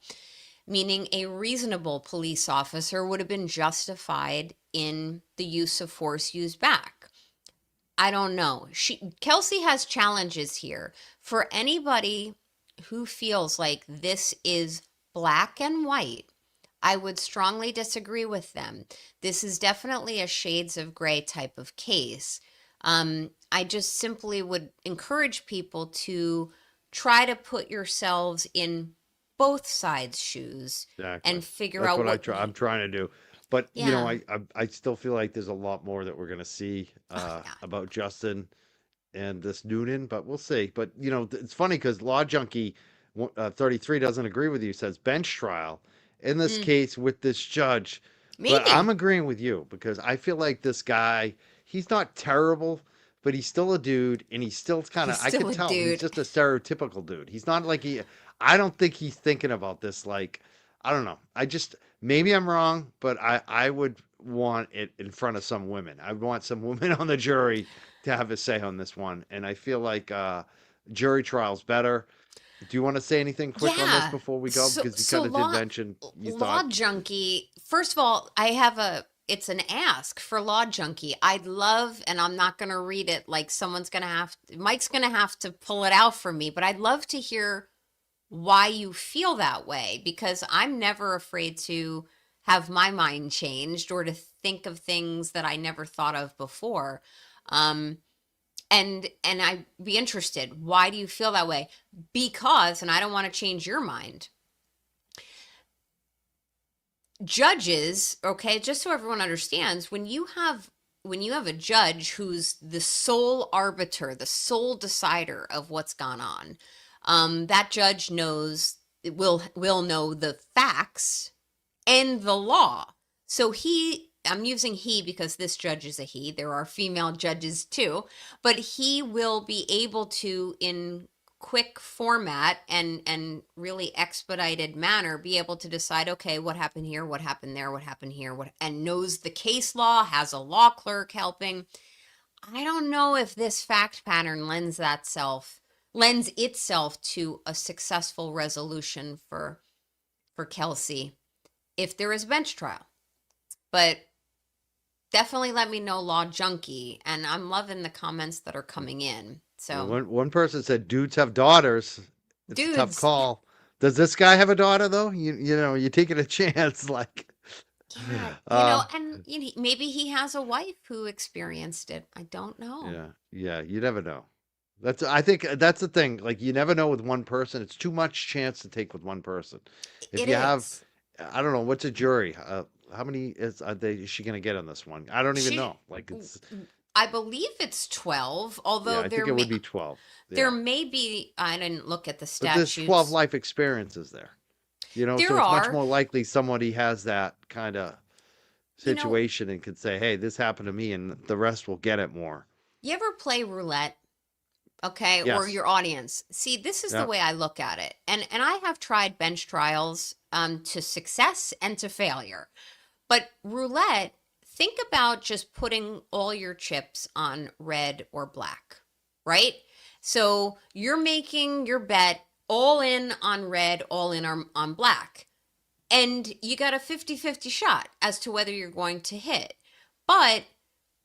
meaning a reasonable police officer would have been justified in the use of force used back. I don't know. Kelsey has challenges here. For anybody who feels like this is black and white, I would strongly disagree with them. This is definitely a shades of gray type of case. I just simply would encourage people to try to put yourselves in both sides' shoes Exactly. and figure That's out what I'm trying to do. But you know, Yeah. I still feel like there's a lot more that we're gonna see Yeah. about Justin and this Noonan, but we'll see. But you know, it's funny because Law Junkie 33 doesn't agree with you. Says bench trial in this Mm, case with this judge. But I'm maybe. agreeing with you because I feel like this guy, he's not terrible, but he's still a dude, and he's still kind of, He's I still can a tell he's dude. just a stereotypical dude. He's not like I don't think he's thinking about this like, I don't know. Maybe I'm wrong, but I would want it in front of some women. I would want some women on the jury to have a say on this one. And I feel like jury trial's better. Do you want to say anything quick on this Yeah. before we go? So Because you so kind of did law mention you law thought, junkie. First of all, it's an ask for law junkie. I'd love, and I'm not going to read it like Mike's going to have to pull it out for me, but I'd love to hear why you feel that way, because I'm never afraid to have my mind changed or to think of things that I never thought of before. Um, and I'd be interested. Why do you feel that way? Because, and I don't want to change your mind, judges, okay, just so everyone understands, when you have a judge who's the sole arbiter, the sole decider of what's gone on, that judge will know the facts and the law. So I'm using he because this judge is a he. There are female judges too, but he will be able to, in quick format and really expedited manner, be able to decide, okay, what happened here, what happened there, what happened here, and knows the case law, has a law clerk helping. I don't know if this fact pattern lends itself to a successful resolution for Kelsey if there is a bench trial. But definitely let me know, Law Junkie, and I'm loving the comments that are coming in. So one person said, "Dudes have daughters." It's a tough dudes, call. Does this guy have a daughter though? You know, you're taking a chance. Like, yeah, and maybe he has a wife who experienced it. I don't know. yeah, you never know. I think that's the thing. Like, you never know with one person. It's too much chance to take with one person. If It you have, is. I don't know, what's a jury? How many is she going to get on this one? I don't even She, know. Like, it's I believe it's 12. yeah, Although I think it would be 12. there Yeah, may be. I didn't look at the but there's 12 statutes. life experiences there. You know, so There it's much are. more likely somebody has that kind of You know, situation and could say, "Hey, this happened to me," and the rest will get it more. you ever play roulette? Okay, or Yes. your audience. See, this is the Yeah. way I look at it. And I have tried bench trials to success and to failure. But roulette, think about just putting all your chips on red or black, right? So you're making your bet all in on red, all in on black. And you got a 50-50 shot as to whether you're going to hit. But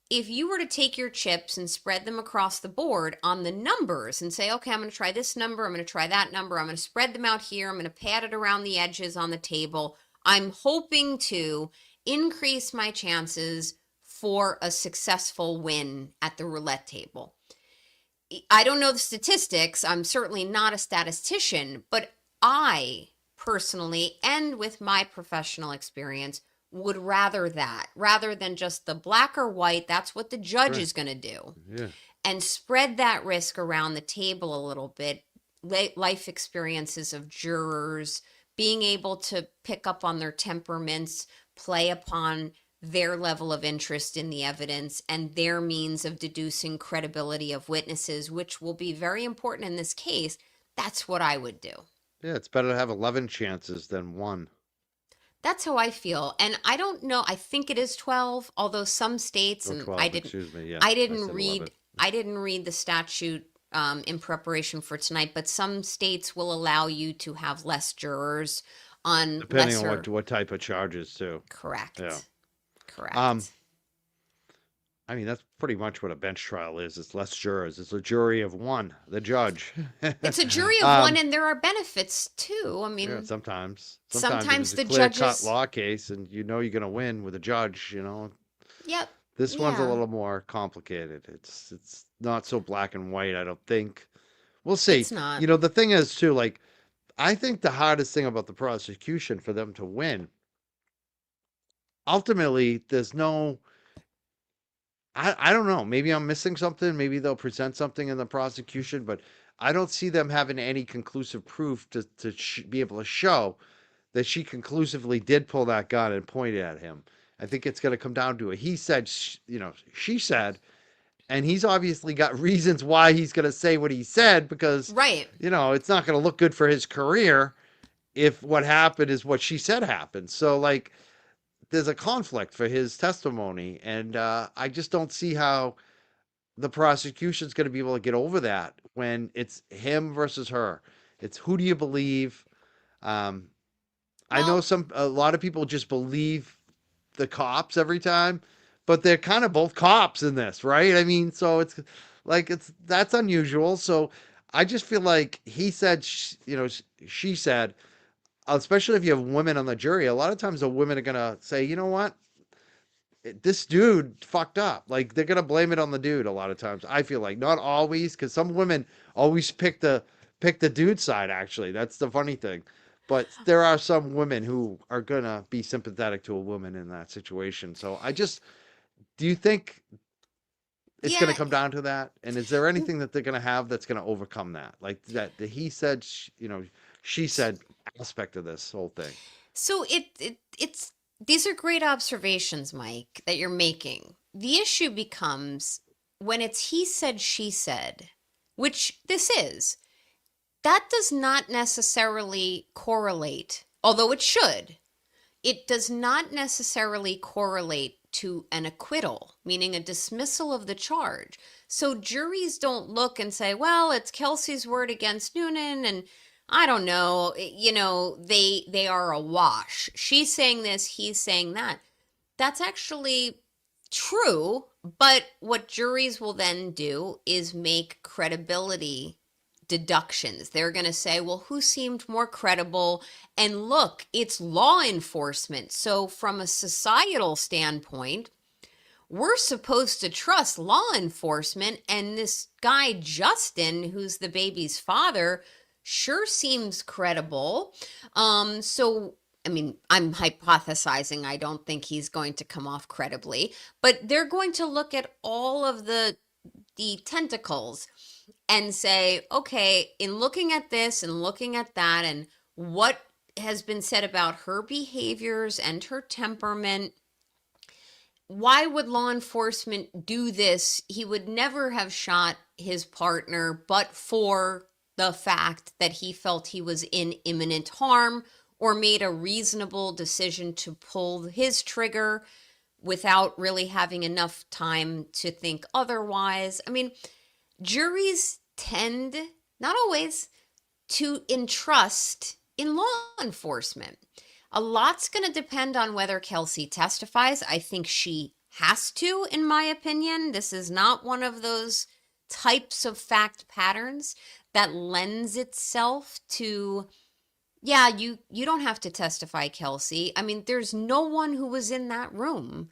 if you were to take your chips and spread them across the board on the numbers and say, okay, I'm going to try this number, I'm going to try that number, I'm going to spread them out here, I'm going to pad it around the edges on the table, I'm hoping to increase my chances for a successful win at the roulette table. I don't know the statistics, I'm certainly not a statistician, but I personally, and with my professional experience, would rather than just the black or white. That's what the judge Right. is going to do, Yeah. and spread that risk around the table a little bit. Life experiences of jurors, being able to pick up on their temperaments, play upon their level of interest in the evidence and their means of deducing credibility of witnesses, which will be very important in this case. That's what I would do. Yeah, it's better to have 11 chances than one. That's how I feel. And I don't know, I think it is 12, although some states, Or and 12, excuse me. Yeah, I I didn't said read 11. I didn't read the statute in preparation for tonight, but some states will allow you to have less jurors on Depending lesser. on what type of charges too. Correct. Yeah. Correct. I mean, that's pretty much what a bench trial is. It's less jurors. It's a jury of one, the judge. It's a jury of one, and there are benefits too. I mean, Yeah, sometimes sometimes if it's the a clear-cut judges. law case and you know you're going to win with a judge, you know. Yep. This one's a Yeah. little more complicated. It's not so black and white, I don't think. We'll see. It's not. You know, the thing is too, like, I think the hardest thing about the prosecution for them to win, ultimately, there's no, I don't know. Maybe I'm missing something. Maybe they'll present something in the prosecution, but I don't see them having any conclusive proof to be able to show that she conclusively did pull that gun and point it at him. I think it's going to come down to it. He said, you know, she said, and he's obviously got reasons why he's going to say what he said because, Right. you know, it's not going to look good for his career if what happened is what she said happened. So, like, there's a conflict for his testimony, and I just don't see how the prosecution's going to be able to get over that when it's him versus her. It's who do you believe? I know Well, a lot of people just believe the cops every time, but they're kind of both cops in this, right? I mean, so it's like that's unusual. So I just feel like he said, you know, she said, especially if you have women on the jury, a lot of times the women are gonna say, you know what, this dude fucked up. Like they're gonna blame it on the dude a lot of times. I feel like not always, because some women always pick the dude side. Actually, that's the funny thing. But there are some women who are gonna be sympathetic to a woman in that situation. So do you think it's gonna Yeah. come down to that? And is there anything that they're gonna have that's gonna overcome that? Like that the he said, she said aspect of this whole thing. So it's these are great observations, Mike, that you're making. The issue becomes when it's he said, she said, which this is. That does not necessarily correlate, although it should. It does not necessarily correlate to an acquittal, meaning a dismissal of the charge. So juries don't look and say, well, it's Kelsey's word against Noonan, and I don't know, they are a wash. She's saying this, he's saying that. That's actually true, but what juries will then do is make credibility deductions. They're going to say, well, who seemed more credible? And look, it's law enforcement. So from a societal standpoint, we're supposed to trust law enforcement. And this guy, Justin, who's the baby's father, sure seems credible. I mean, I'm hypothesizing. I don't think he's going to come off credibly, but they're going to look at all of the tentacles and say, okay, in looking at this and looking at that and what has been said about her behaviors and her temperament, why would law enforcement do this? He would never have shot his partner, but for the fact that he felt he was in imminent harm or made a reasonable decision to pull his trigger without really having enough time to think otherwise. I mean, juries tend, not always, to entrust in law enforcement. A lot's going to depend on whether Kelsey testifies. I think she has to, in my opinion. This is not one of those types of fact patterns that lends itself to, yeah, you don't have to testify, Kelsey. I mean, there's no one who was in that room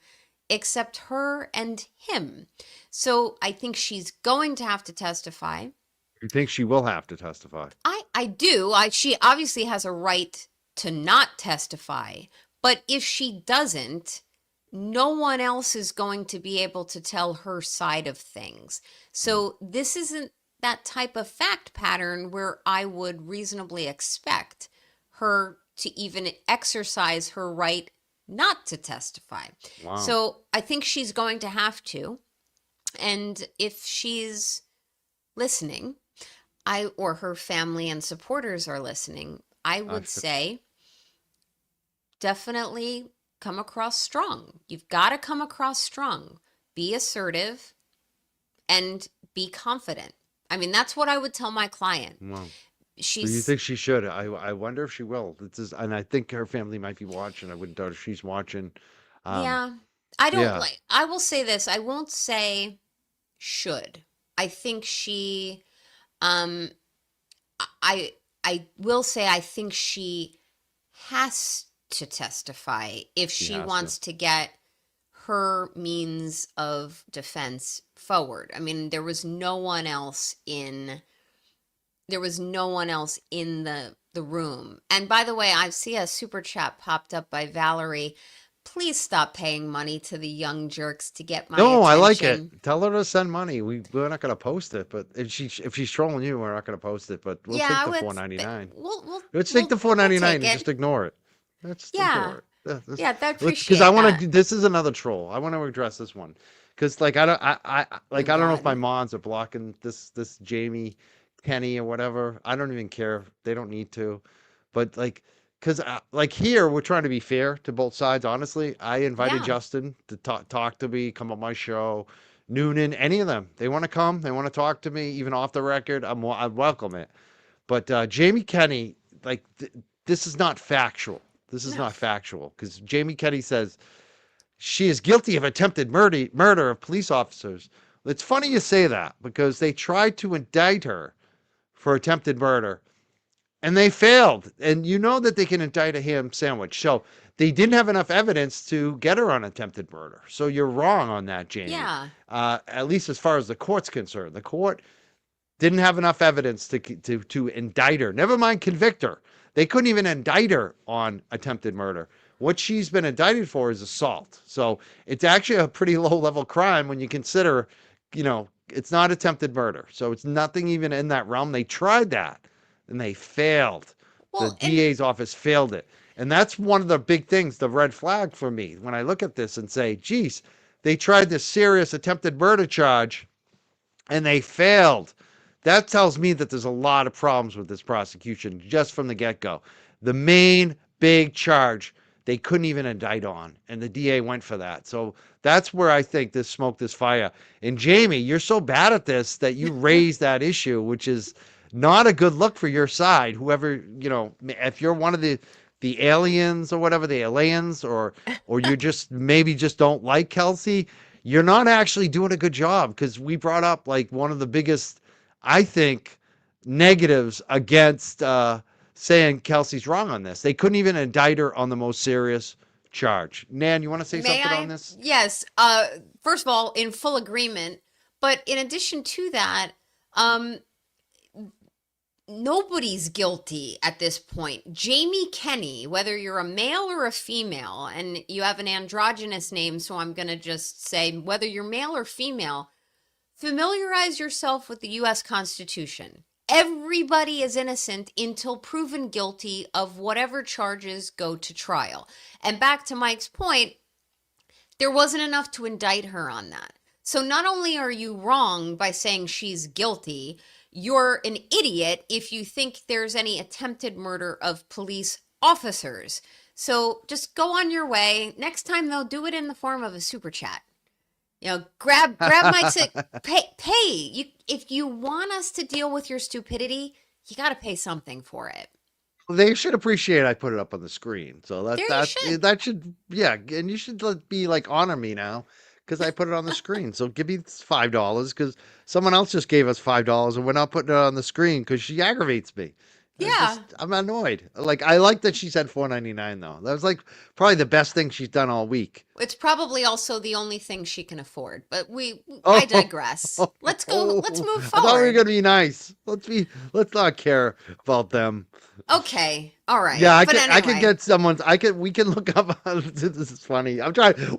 except her and him. So I think she's going to have to testify. You think she will have to testify? I do. She obviously has a right to not testify. But if she doesn't, no one else is going to be able to tell her side of things. So this isn't that type of fact pattern where I would reasonably expect her to even exercise her right not to testify. Wow. So I think she's going to have to. And if she's listening, or her family and supporters are listening, I would say definitely come across strong. You've got to come across strong. Be assertive and be confident. I mean, that's what I would tell my client. Wow. So you think she should? I wonder if she will. And I think her family might be watching. I wouldn't doubt if she's watching. Yeah. I don't yeah. I will say this. I won't say should. I think she, I will say I think she has to testify if she wants to get her means of defense forward. I mean, there was no one else in the room. And by the way, I see a super chat popped up by Valerie. Please stop paying money to the young jerks to get my attention. I like it. Tell her to send money. We're not going to post it, but if she's trolling you, we're not going to post it. But we'll take the $4.99. Let's take the $4.99 and just igngnore it. Let's ignore it. I appreciate because this is another troll. I want to address this one because I don't know if my mods are blocking this Jamie, Kenny, or whatever. I don't even care. They don't need to, but because here we're trying to be fair to both sides. Honestly, I invited Justin to talk to me, come on my show. Noonan, any of them, they want to come, they want to talk to me, even off the record. I welcome it. But Jamie Kenny, this is not factual. This is not factual because Jamie Kenny says she is guilty of attempted murder of police officers. It's funny you say that because they tried to indict her for attempted murder and they failed. And you know that they can indict a ham sandwich. So they didn't have enough evidence to get her on attempted murder. So you're wrong on that, Jamie. Yeah. At least as far as the court's concerned. The court didn't have enough evidence to indict her. Never mind convict her. They couldn't even indict her on attempted murder. What she's been indicted for is assault. So it's actually a pretty low level crime when you consider, it's not attempted murder. So it's nothing even in that realm. They tried that and they failed. The Well, and DA's office failed it. And that's one of the big things, the red flag for me when I look at this and say, geez, they tried this serious attempted murder charge and they failed. That tells me that there's a lot of problems with this prosecution just from the get-go. The main big charge, they couldn't even indict on, and the DA went for that. So that's where I think this smoke, this fire. And Jamie, you're so bad at this that you raised that issue, which is not a good look for your side. Whoever, if you're one of the aliens or whatever, the aliens, or you just maybe just don't like Kelsey, you're not actually doing a good job, because we brought up like one of the biggest, I think, negatives against saying Kelsey's wrong on this. They couldn't even indict her on the most serious charge. Nan, you want to say may something I? on this? Yes. First of all, in full agreement. But in addition to that, nobody's guilty at this point. Jamie Kenney, whether you're a male or a female, and you have an androgynous name, so I'm going to just say whether you're male or female, familiarize yourself with the U.S. Constitution. Everybody is innocent until proven guilty of whatever charges go to trial. And back to Mike's point, there wasn't enough to indict her on that. So not only are you wrong by saying she's guilty, you're an idiot if you think there's any attempted murder of police officers. So just go on your way. Next time they'll do it in the form of a super chat. Grab Mike's, pay. If you want us to deal with your stupidity, you got to pay something for it. They should appreciate I put it up on the screen. So that should, yeah. And you should be like, honor me now, because I put it on the screen. So give me $5, because someone else just gave us $5 and we're not putting it on the screen because she aggravates me. Yeah. I'm annoyed. Like, I like that she said $4.99 though. That was like probably the best thing she's done all week. It's probably also the only thing she can afford, but I digress. Let's go. Let's move forward. I thought we were going to be nice. Let's not care about them. Okay. All right. Yeah, I But can get someone's, we can look up. This is funny.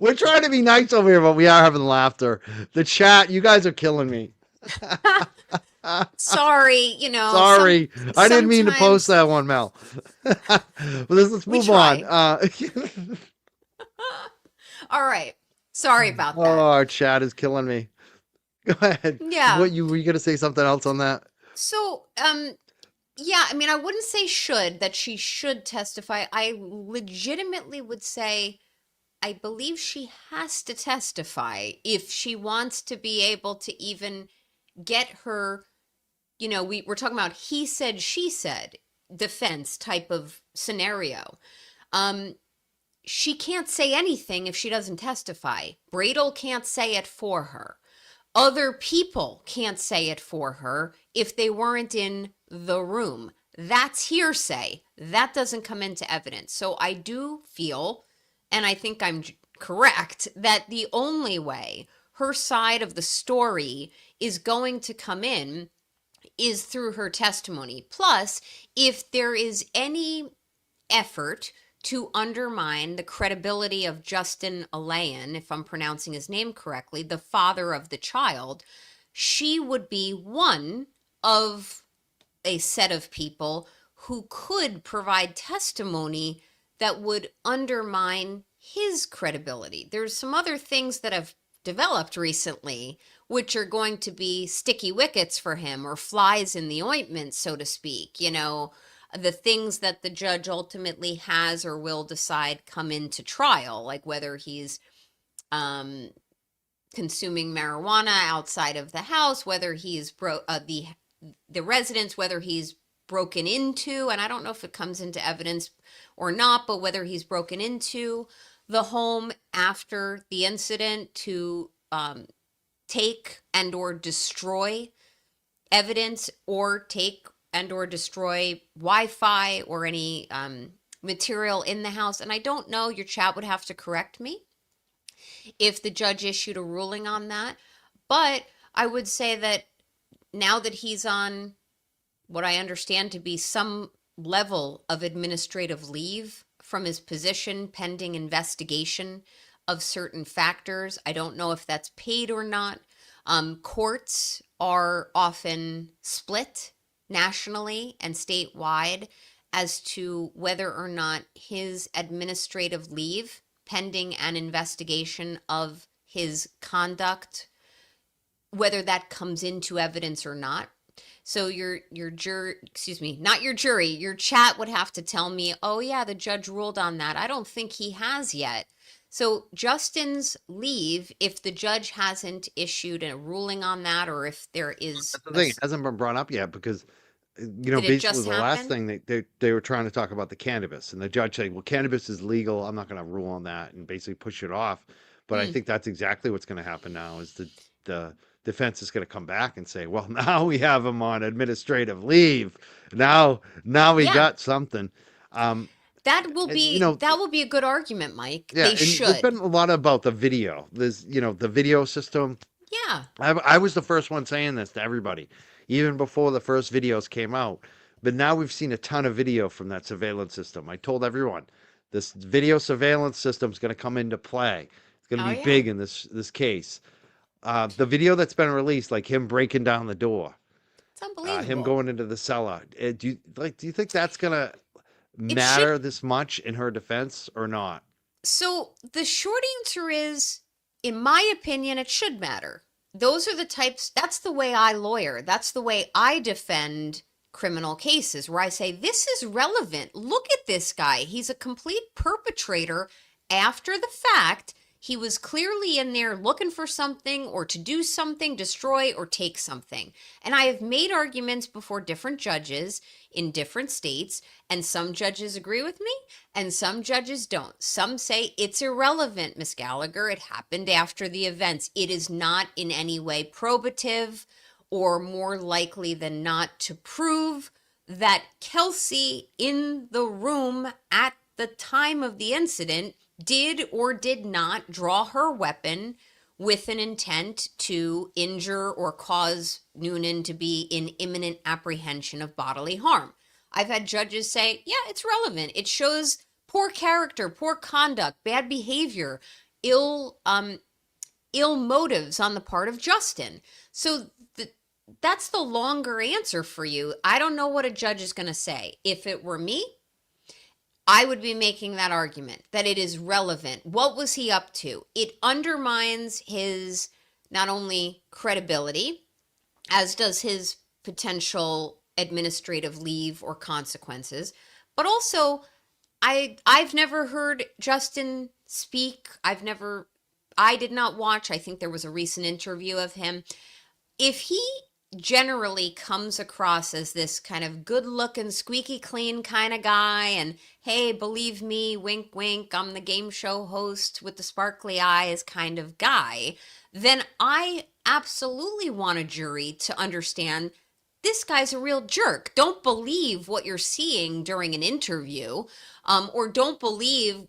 We're trying to be nice over here, but we are having laughter. The chat, you guys are killing me. Sorry, Sorry. I didn't mean to post that one, Mel. Let's move on. All right. Sorry about that. Oh, our chat is killing me. Go ahead. Yeah. Were you going to say something else on that? So, yeah, I mean, I wouldn't say that she should testify. I legitimately would say I believe she has to testify if she wants to be able to even get her, we're talking about he said, she said defense type of scenario. She can't say anything if she doesn't testify. Bradel can't say it for her. Other people can't say it for her if they weren't in the room. That's hearsay. That doesn't come into evidence. So I do feel, and I think I'm correct, that the only way her side of the story is going to come in is through her testimony. Plus, if there is any effort to undermine the credibility of Justin Alayan, if I'm pronouncing his name correctly, the father of the child, she would be one of a set of people who could provide testimony that would undermine his credibility. There's some other things that have developed recently which are going to be sticky wickets for him, or flies in the ointment, so to speak. The things that the judge ultimately has or will decide come into trial, like whether he's consuming marijuana outside of the house, whether he's the residence, whether he's broken into, and I don't know if it comes into evidence or not, but whether he's broken into the home after the incident to take and or destroy evidence, or take and or destroy Wi-Fi or any material in the house. And I don't know, your chat would have to correct me if the judge issued a ruling on that. But I would say that now that he's on what I understand to be some level of administrative leave from his position pending investigation of certain factors. I don't know if that's paid or not. Courts are often split nationally and statewide as to whether or not his administrative leave pending an investigation of his conduct, whether that comes into evidence or not. So your jury, excuse me, not your jury, your chat would have to tell me, oh yeah, the judge ruled on that. I don't think he has yet. So Justin's leave, if the judge hasn't issued a ruling on that, or if there is That's the thing. It hasn't been brought up yet because, Did it basically just the last happen? thing they were trying to talk about the cannabis, and the judge said, well, cannabis is legal. I'm not going to rule on that, and basically push it off. But I Mm, think that's exactly what's going to happen now is the defense is going to come back and say, well, now we have him on administrative leave. Now we yeah, got something. Um, and, that will be a good argument, Mike. yeah, They and there's should. been a lot about the video. There's, the video system. Yeah. I was the first one saying this to everybody, even before the first videos came out. But now we've seen a ton of video from that surveillance system. I told everyone this video surveillance system is going to come into play. It's going to Oh be yeah. big in this case. The video that's been released, like him breaking down the door, It's him unbelievable. going into the cellar. Do you think that's going to It should. matter this much in her defense or not? So the short answer is, in my opinion, it should matter. Those are the types, that's the way I lawyer. That's the way I defend criminal cases, where I say, this is relevant. Look at this guy. He's a complete perpetrator after the fact. He was clearly in there looking for something or to do something, destroy or take something. And I have made arguments before different judges in different states, and some judges agree with me and some judges don't. Some say it's irrelevant, Miss Gallagher. It happened after the events. It is not in any way probative or more likely than not to prove that Kelsey in the room at the time of the incident did or did not draw her weapon with an intent to injure or cause Noonan to be in imminent apprehension of bodily harm. I've had judges say, yeah, it's relevant. It shows poor character, poor conduct, bad behavior, ill motives on the part of Justin. So that's the longer answer for you. I don't know what a judge is going to say. If it were me, I would be making that argument that it is relevant. What was he up to? It undermines his not only credibility, as does his potential administrative leave or consequences, but also I've never heard Justin speak. I did not watch. I think there was a recent interview of him. If he generally comes across as this kind of good looking, squeaky clean kind of guy, and hey, believe me, wink, wink, I'm the game show host with the sparkly eyes kind of guy, then I absolutely want a jury to understand this guy's a real jerk. Don't believe what you're seeing during an interview, or don't believe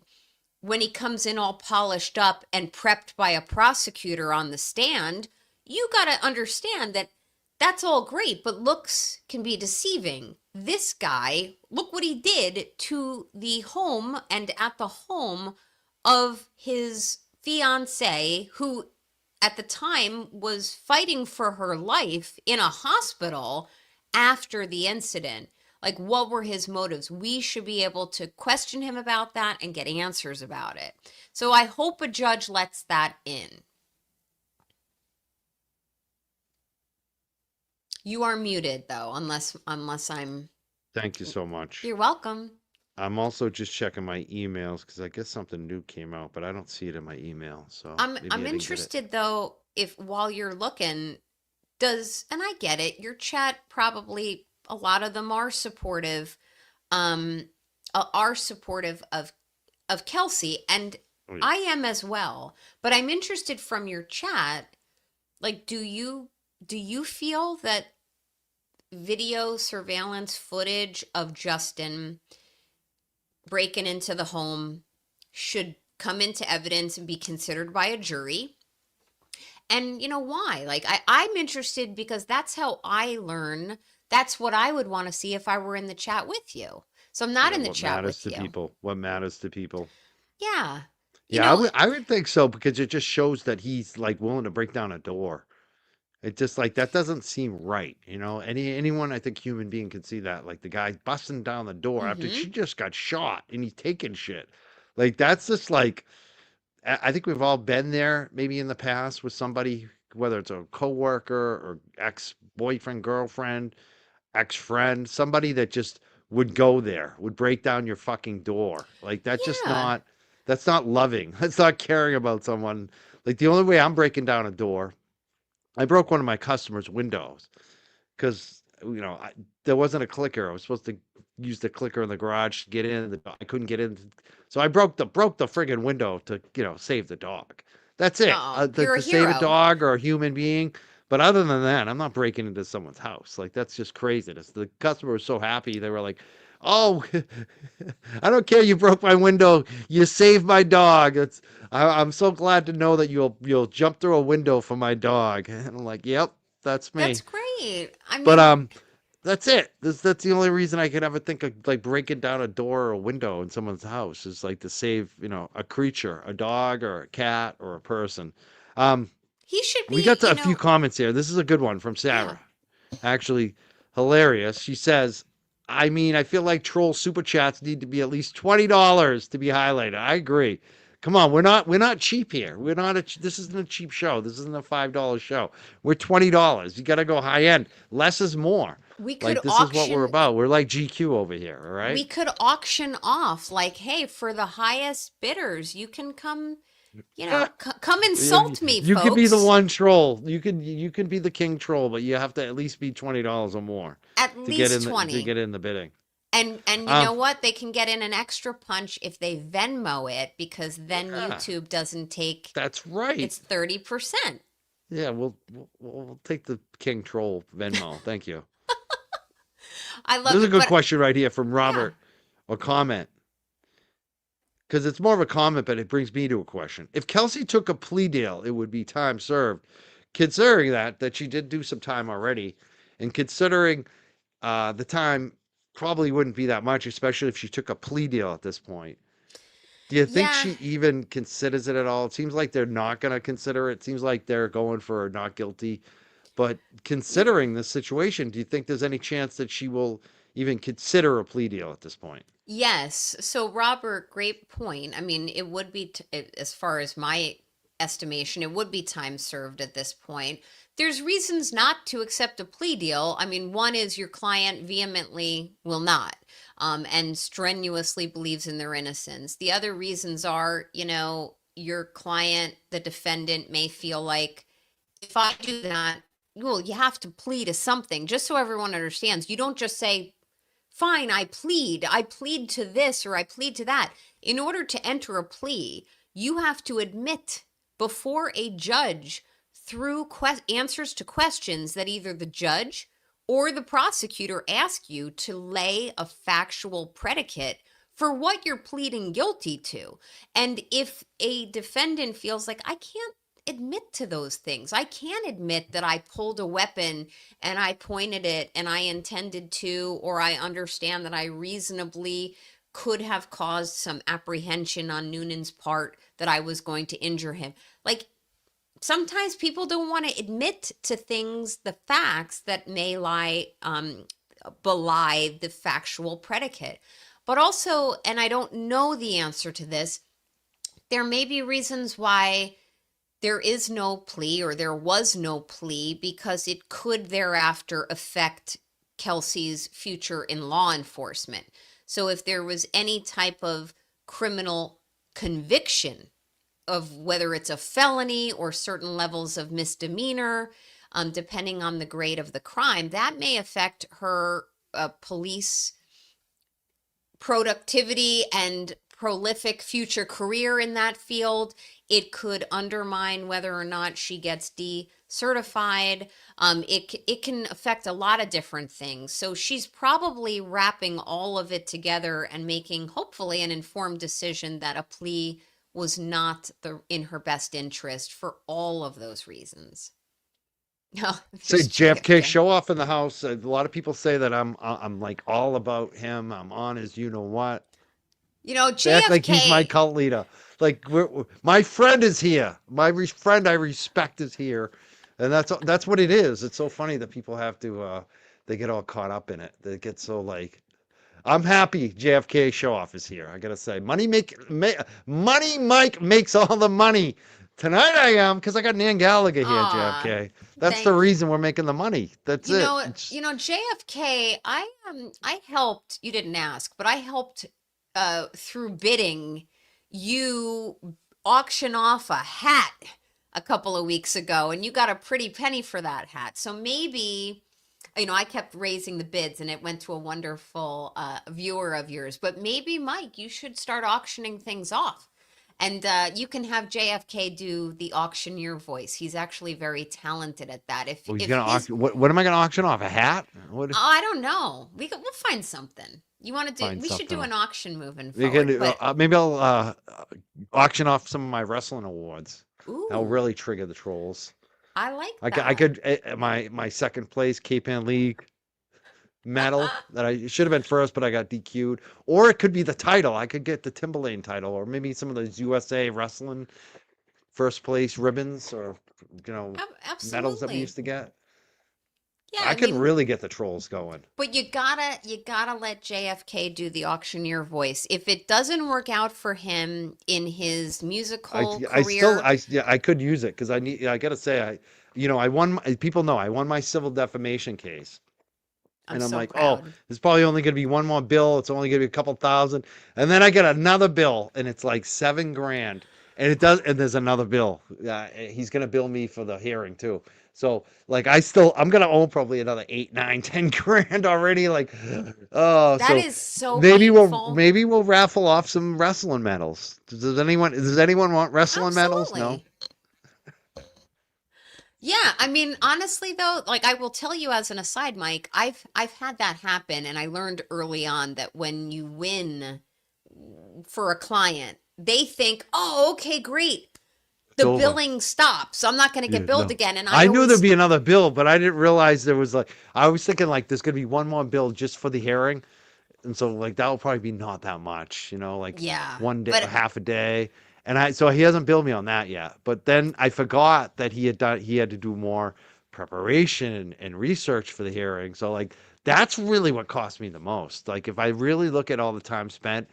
when he comes in all polished up and prepped by a prosecutor on the stand. You got to understand that that's all great, but looks can be deceiving. This guy, look what he did to the home and at the home of his fiance, who at the time was fighting for her life in a hospital after the incident. Like, what were his motives? We should be able to question him about that and get answers about it. So I hope a judge lets that in. You are muted though, unless I'm. Thank you so much. You're welcome. I'm also just checking my emails because I guess something new came out, but I don't see it in my email. So maybe I I'm didn't get it. interested though, if while you're looking, and I get it, your chat probably a lot of them are supportive, of Kelsey, and Oh, yeah. I am as well. But I'm interested from your chat, like, do you feel that video surveillance footage of Justin breaking into the home should come into evidence and be considered by a jury? And you know why? Like, I'm interested because that's how I learn That's what I would want to see if I were in the chat with you. So I'm not Yeah, in the what chat matters with to you. people? What matters to people? Yeah. You Yeah, I know, would I would think so because it just shows that he's like willing to break down a door. It just like that doesn't seem right, you know. Anyone I think human being can see that. Like the guy busting down the door after mhm. she just got shot and he's taking shit. Like that's just like I think we've all been there maybe in the past with somebody, whether it's a coworker or ex-boyfriend, girlfriend, ex-friend, somebody that just would go there, would break down your fucking door. Like Yeah. that's not loving. That's not caring about someone. Like the only way I'm breaking down a door, I broke one of my customers' windows because there wasn't a clicker. I was supposed to use the clicker in the garage to get in. I couldn't get in, so I broke the friggin' window to save the dog. That's it. Oh, you're a To save a hero. dog or a human being. But other than that, I'm not breaking into someone's house. Like that's just craziness. The customer was so happy. They were like, "Oh, I don't care. You broke my window. You saved my dog. I'm so glad to know that you'll jump through a window for my dog." And I'm like, "Yep, that's That's me." great. I But mean, that's it. That's the only reason I could ever think of like breaking down a door or a window in someone's house is like to save, a creature, a dog or a cat or a person. Um, he should we be, got a few comments here. This is a good one from yeah. Sarah. Actually, hilarious. She says, I mean, I feel like troll super chats need to be at least $20 to be highlighted. I agree. Come on, we're not cheap here. This isn't a cheap show. This isn't a $5 show. We're $20. You got to go high end. Less is more. We could Like this is what we're auction about. We're like GQ over here, all we right? could auction off like, hey, for the highest bidders, you can come, come You insult me, you could be the folks. one troll. You can be the king troll, but you have to at least be $20 or more At to get least in the, to 20. get in the bidding. And you Um, know what? They can get in an extra punch if they Venmo it because then yeah, YouTube doesn't take that's right. it's 30%. Yeah, we'll take the King Troll Venmo. Thank you. I There's love a it, good but question right here from yeah. Robert, or comment, because it's more of a comment, but it brings me to a question. If Kelsey took a plea deal, it would be time served. Considering that she did do some time already, and considering the time probably wouldn't be that much, especially if she took a plea deal at this point. Do you think Yeah. she even considers it at all? It seems like they're not going to consider it. It seems like they're going for not guilty. But Yeah. considering this situation, do you think there's any chance that she will even consider a plea deal at this point? Yes. So, Robert, great point. I mean, it would be, as far as my estimation, it would be time served at this point. There's reasons not to accept a plea deal. I mean, one is your client vehemently will not, and strenuously believes in their innocence. The other reasons are, your client, the defendant, may feel like if I do that, well, you have to plead to something, just so everyone understands. You don't just say, fine, I plead to this or I plead to that. In order to enter a plea, you have to admit before a judge through answers to questions that either the judge or the prosecutor ask you to lay a factual predicate for what you're pleading guilty to. And if a defendant feels like, I can't admit to those things, I can't admit that I pulled a weapon and I pointed it and I intended to, or I understand that I reasonably could have caused some apprehension on Noonan's part that I was going to injure him. Like, sometimes people don't want to admit to things, the facts that may belie the factual predicate. But also, and I don't know the answer to this, there may be reasons why there is no plea or there was no plea because it could thereafter affect Kelsey's future in law enforcement. So if there was any type of criminal conviction of whether it's a felony or certain levels of misdemeanor, depending on the grade of the crime, that may affect her police productivity and prolific future career in that field. It could undermine whether or not she gets decertified. It can affect a lot of different things. So she's probably wrapping all of it together and making hopefully an informed decision that a plea was not in her best interest for all of those reasons. No, Say there's JFK JFK. show off in the house. A lot of people say that I'm like all about him. I'm on his you know what. You know, They act like he's my JFK. cult leader. Like my friend is here. My friend I respect is here, and that's what it is. It's so funny that people have to they get all caught up in it. They get so like I'm happy JFK show off is here. I gotta say, money Mike makes all the money. Tonight I am because I got Nan Gallagher here, Aw, JFK. That's the thank you. reason we're making the money. That's it. JFK, I helped, you didn't ask, but I helped through bidding you auction off a hat a couple of weeks ago, and you got a pretty penny for that hat. So maybe, I kept raising the bids and it went to a wonderful viewer of yours, but maybe Mike, you should start auctioning things off. And you can have JFK do the auctioneer voice. He's actually very talented at that. Well, he's If gonna his auction. What am I gonna auction off? A hat? What? Oh, I don't know. We'll find something. You want to do? Find We should do something. an auction moving You can forward. But maybe I'll auction off some of my wrestling awards. That'll ooh, really trigger the trolls. I like I that. could my second place Cape Ann League medal that I should have been first, but I got DQ'd. Or it could be the title. I could get the Timberlane title, or maybe some of those USA wrestling first place ribbons, or you know medals that we Absolutely. used to get. Yeah, I I could mean, really get the trolls going. but you gotta let JFK do the auctioneer voice. If it doesn't work out for him in his musical I still career, yeah I could use it because I gotta say I won people know I won my civil defamation case. I'm And I'm so like, oh, proud. there's probably only going to be one more bill. It's only going to be a couple thousand. And then I get another bill and it's like 7 grand. And it does, and there's another bill. He's going to bill me for the hearing too. So like I'm going to owe probably another 8, 9, 10 grand already. Like, oh, That so is so painful. maybe we'll raffle off some wrestling medals. Does anyone want wrestling medals? No. Absolutely. Yeah, I mean, honestly though, like I will tell you as an aside, Mike, I've had that happen and I learned early on that when you win for a client, they think, "Oh, okay, great. It's The over. billing stops. I'm not going to get Yeah, billed no. again." And I I knew there'd always, be another bill, but I didn't realize there was like I was thinking like there's gonna be one more bill just for the hearing, and so like that will probably be not that much, like yeah, one day, but half a day, and so he hasn't billed me on that yet. But then I forgot that he had to do more preparation and research for the hearing. So like that's really what cost me the most. Like if I really look at all the time spent,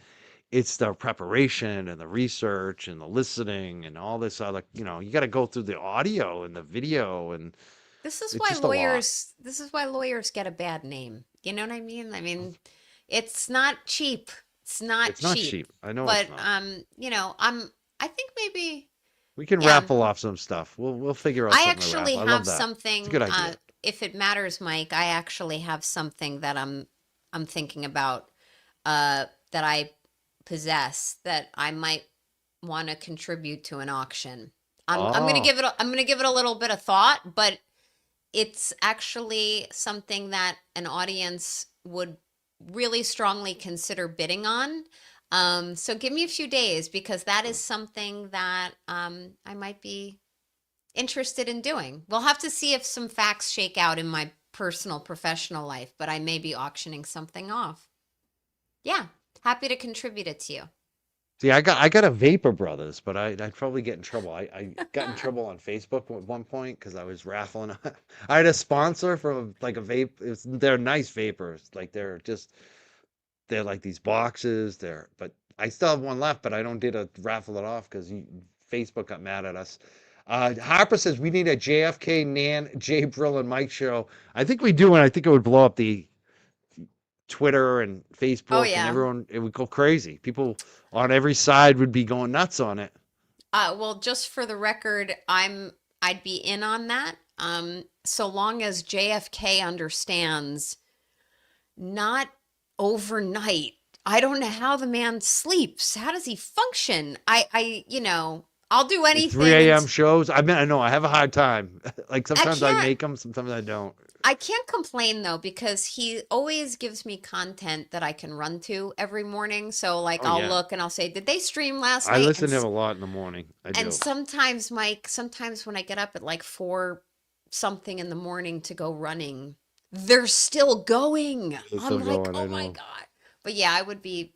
it's the preparation and the research and the listening and all this other, you got to go through the audio and the video and it's just a lot. this is why lawyers get a bad name. You know what I mean? I mean, it's not cheap. It's not It's not cheap. cheap. I know it's But not. I think maybe We can yeah. raffle off some stuff. We'll figure out I something to actually raffle. I have love that. It's a something, good idea. if it matters, Mike, I actually have something that I'm thinking about that I possess that I might want to contribute to an auction. I'm gonna Oh, I'm gonna give it a little bit of thought, but it's actually something that an audience would really strongly consider bidding on. So give me a few days because that is something that I might be interested in doing. We'll have to see if some facts shake out in my personal professional life, but I may be auctioning something off. Yeah, happy to contribute it to you. see, I got a Vapor Brothers, but I'd probably get in trouble. I got in trouble on Facebook at one point because I was raffling. I had a sponsor from like a vape. They're nice vapors. Like they're like these boxes. But I still have one left, but I don't did a raffle it off because Facebook got mad at us. Harper says we need a JFK, Nan, Jay Brill, and Mike show. I think we do, and I think it would blow up the Twitter and Oh Facebook, and yeah. everyone. It would go crazy. People on every side would be going nuts on it. Well, just for the record, I'd be in on that. So long as JFK understands not overnight. I don't know how the man sleeps. How does he function? I'll do The 3 anything a.m. shows. I know I have a hard time. Like I sometimes I can't make them, sometimes I don't. I can't complain though because he always gives me content that I can run to every morning. So like Oh I'll yeah, look and I'll say, "Did they stream last I night?" listen to him a lot in the morning. I And do. sometimes, Mike, sometimes when I get up at like 4 something in the morning to go running, they're still going. They're I'm still like, going, oh I my know. God. But yeah, I would be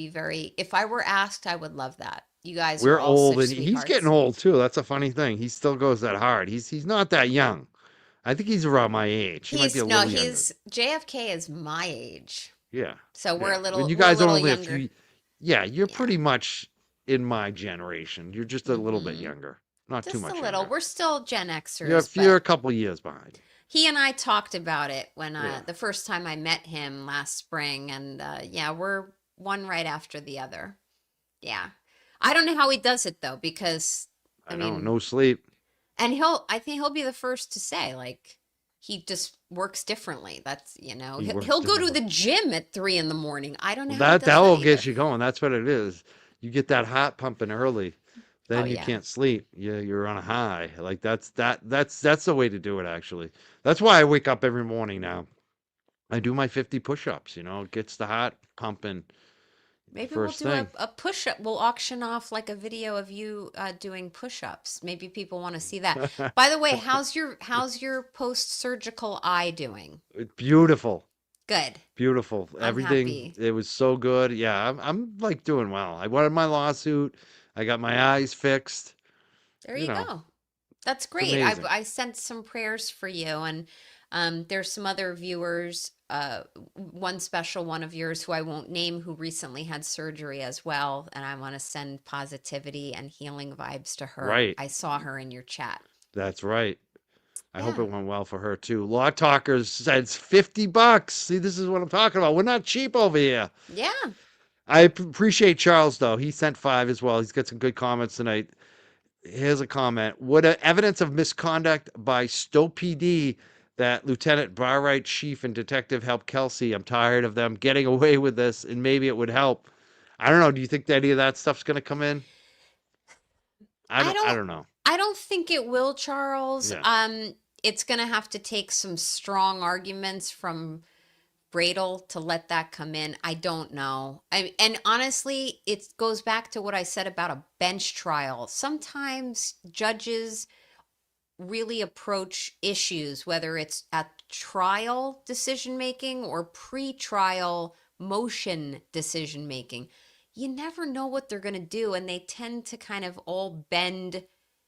very, if I were asked, I would love that. You guys are We're all old, such and he's getting sweethearts. old too. That's a funny thing. He still goes that hard. He's not that young. I think he's around my age. He might be a little younger. He's JFK is my age. Yeah, So yeah. And you we're a guys little only a younger. few. Yeah, you're Yeah. pretty much in my generation. You're just a little bit Hmm. younger, not too Just a much little. younger. We're still Gen You're Xers, you're but a couple years behind. he and I talked about it when Yeah. the first time I met him last spring, and yeah, we're one right after the other. Yeah. I don't know how he does it though, because I I know, mean, no sleep. and I think he'll be the first to say, like, he just works differently. That's, He works he'll go to differently. the gym at 3 in the morning. I don't know Well, how he that does that will either. get you going. That's what it is. You get that heart pumping early, Oh then you yeah. can't sleep. You're on a high. Like that's the way to do it actually. That's why I wake up every morning now. I do my 50 push-ups, it gets the heart pumping Maybe we'll first do thing. a push up. We'll auction off like a video of you doing push ups. Maybe people want to see that. By the way, how's your post surgical eye doing? Beautiful. Good. Beautiful. I'm Everything. happy. It was so good. Yeah, I'm like doing well. I wanted my lawsuit. I got my eyes fixed. There You you know, go. That's it's great. amazing. I sent some prayers for you, and there's some other viewers. One special one of yours who I won't name, who recently had surgery as well, and I want to send positivity and healing vibes to her. Right. I saw her in your chat. That's right. I hope it Yeah. went well for her too. Law Talkers says $50. See, this is what I'm talking about. We're not cheap over here. Yeah. I appreciate Charles though. He sent 5 as well. He's got some good comments tonight. Here's a comment. What evidence of misconduct by Stowe PD that Lieutenant Barright Chief and Detective helped Kelsey? I'm tired of them getting away with this, and maybe it would help. I don't know. Do you think that any of that stuff's going to come in? I I don't. I don't don't know. I don't think it will, Charles. Yeah. It's going to have to take some strong arguments from Bradle to let that come in. I don't know. And honestly, it goes back to what I said about a bench trial. Sometimes judges really approach issues, whether it's at trial decision making or pre-trial motion decision making. You never know what they're going to do, and they tend to kind of all bend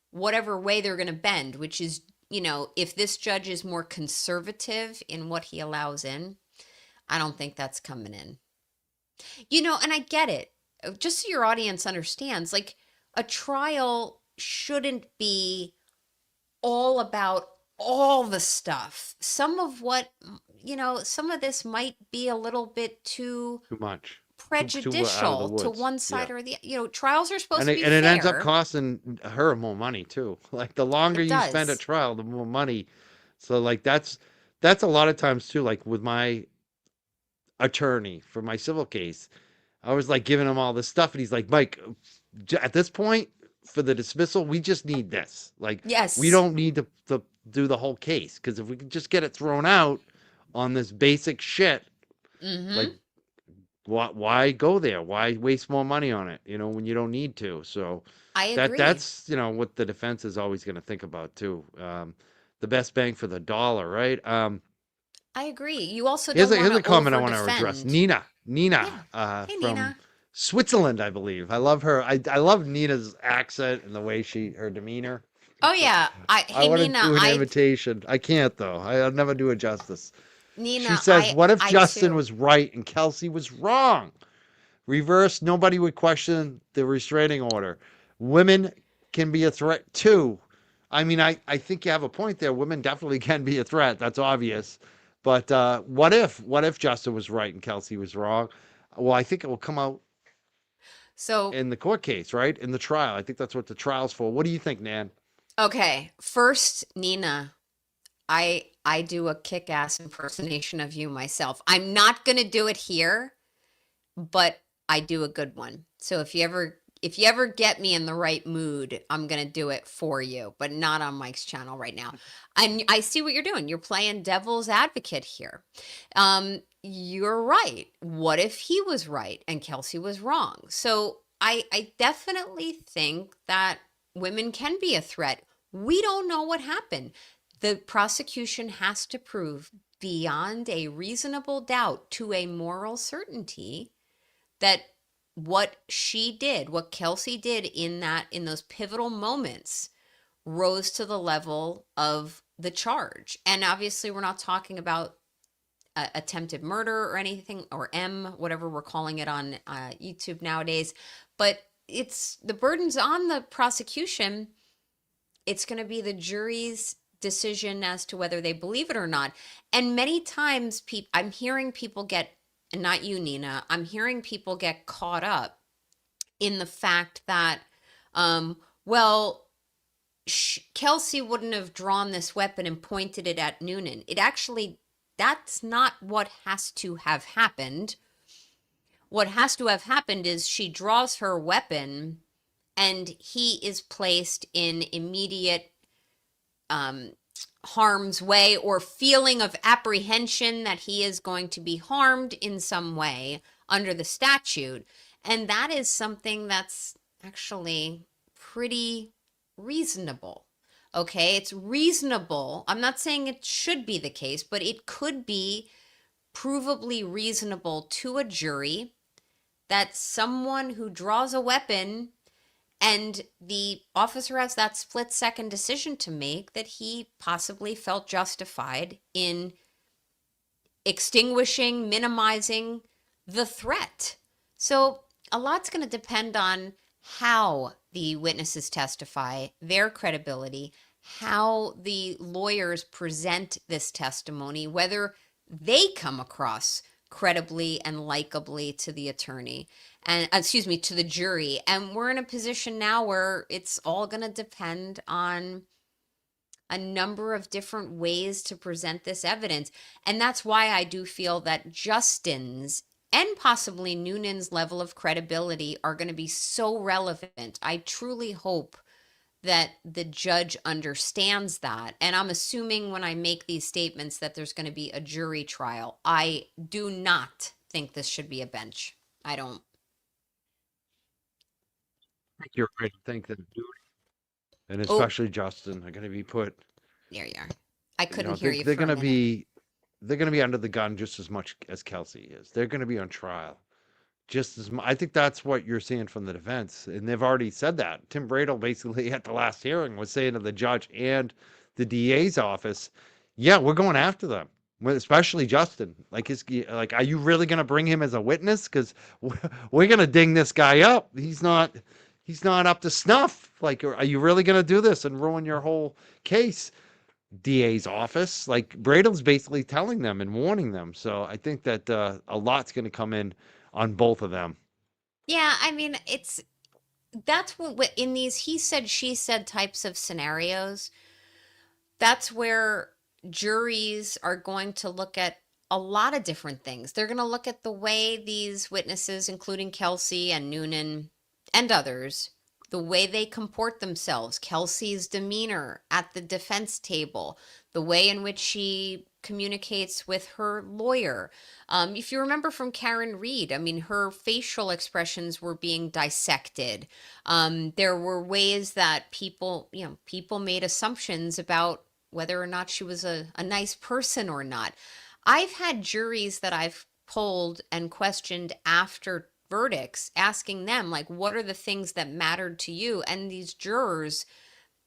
whatever way they're going to bend, which is, if this judge is more conservative in what he allows in, I don't think that's coming in. And I get it. Just so your audience understands, like, a trial shouldn't be all about all the stuff. Some of some of this might be a little bit too Too much. Too out of the prejudicial to woods. one side Yeah. or the, trials are supposed And to it, be and it ends up fair. costing her more money too. Like the longer It you spend at does. trial, the more money. So like that's a lot of times too. Like with my attorney for my civil case, I was like giving him all this stuff, and he's like, Mike, at this point for the dismissal, we just need this. Like we Yes. don't need to do the whole case, because if we can just get it thrown out on this basic shit, like Mm-hmm. why go there? Why waste more money on it? When you don't need to. So I agree. that's what the defense is always going to think about too. The best bang for the dollar, right? I agree. You also Here's don't a, here's want a to comment I want to address. over-defend. Nina, Yeah. Hey, from Nina. Switzerland, I believe. I love her. I love Nina's accent and the way her demeanor. Oh yeah. I Hey, want to Nina, do an imitation. I can't though. I'll never do it justice. She Nina, says, "What if I Justin too. was right and Kelsey was wrong? Reverse, nobody would question the restraining order. Women can be a threat too." I mean, I think you have a point there. Women definitely can be a threat. That's obvious. But what if Justin was right and Kelsey was wrong? Well, I think it will come out So, in the court case, right? In the trial. I think that's what the trial's for. What do you think, Nan? okay. First, Nina, I do a kick-ass impersonation of you myself. I'm not going to do it here, but I do a good one. So if you ever get me in the right mood, I'm going to do it for you, but not on Mike's channel right now. And I see what you're doing. You're playing devil's advocate here. You're right. What if he was right and Kelsey was wrong? So I definitely think that women can be a threat. We don't know what happened. The prosecution has to prove beyond a reasonable doubt to a moral certainty that what she did, what Kelsey did in those pivotal moments rose to the level of the charge. And obviously we're not talking about attempted murder or anything, or whatever we're calling it on YouTube nowadays, but the burden's on the prosecution. It's going to be the jury's decision as to whether they believe it or not. And many times I'm hearing people get, and not you, Nina, I'm hearing people get caught up in the fact that, Kelsey wouldn't have drawn this weapon and pointed it at Noonan. That's not what has to have happened. What has to have happened is she draws her weapon and he is placed in immediate harm's way, or feeling of apprehension that he is going to be harmed in some way under the statute. And that is something that's actually pretty reasonable. Okay, it's reasonable. I'm not saying it should be the case, but it could be provably reasonable to a jury that someone who draws a weapon, and the officer has that split-second decision to make, that he possibly felt justified in extinguishing, minimizing the threat. So a lot's going to depend on how the witnesses testify, their credibility, how the lawyers present this testimony, whether they come across credibly and likably to the attorney, and to the jury. And we're in a position now where it's all going to depend on a number of different ways to present this evidence. And that's why I do feel that Justin's and possibly Noonan's level of credibility are going to be so relevant. I truly hope that the judge understands that. And I'm assuming when I make these statements that there's going to be a jury trial. I do not think this should be a bench. I don't. I think you're right. I think that Newt, and especially Justin, are going to be put. There you are. I couldn't hear you. They're going to be. They're going to be under the gun just as much as Kelsey is. They're going to be on trial just as much. I think that's what you're seeing from the defense. And they've already said that. Tim Bradel basically at the last hearing was saying to the judge and the DA's office, yeah, we're going after them, especially Justin. Like, are you really going to bring him as a witness? Because we're going to ding this guy up. He's not up to snuff. Like, are you really going to do this and ruin your whole case? DA's office, like Bradel's basically telling them and warning them. So I think that a lot's going to come in on both of them. Yeah, I mean, that's what in these he said, she said types of scenarios, that's where juries are going to look at a lot of different things. They're going to look at the way these witnesses, including Kelsey and Noonan and others, the way they comport themselves, Kelsey's demeanor at the defense table, the way in which she communicates with her lawyer. If you remember from Karen Reed, I mean, her facial expressions were being dissected. There were ways that people made assumptions about whether or not she was a nice person or not. I've had juries that I've polled and questioned after verdicts, asking them, like, what are the things that mattered to you? And these jurors,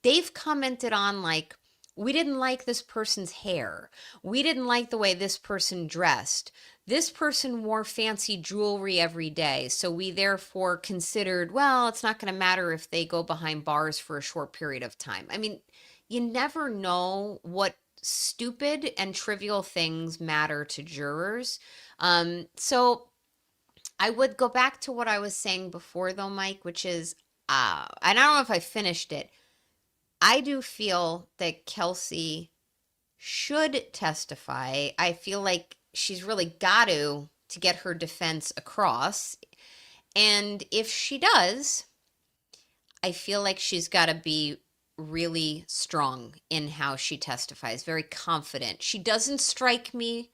they've commented on, like, we didn't like this person's hair. We didn't like the way this person dressed. This person wore fancy jewelry every day. So we therefore considered, well, it's not going to matter if they go behind bars for a short period of time. I mean, you never know what stupid and trivial things matter to jurors. So I would go back to what I was saying before, though, Mike, which is, and I don't know if I finished it. I do feel that Kelsey should testify. I feel like she's really got to get her defense across. And if she does, I feel like she's got to be really strong in how she testifies, very confident. She doesn't strike me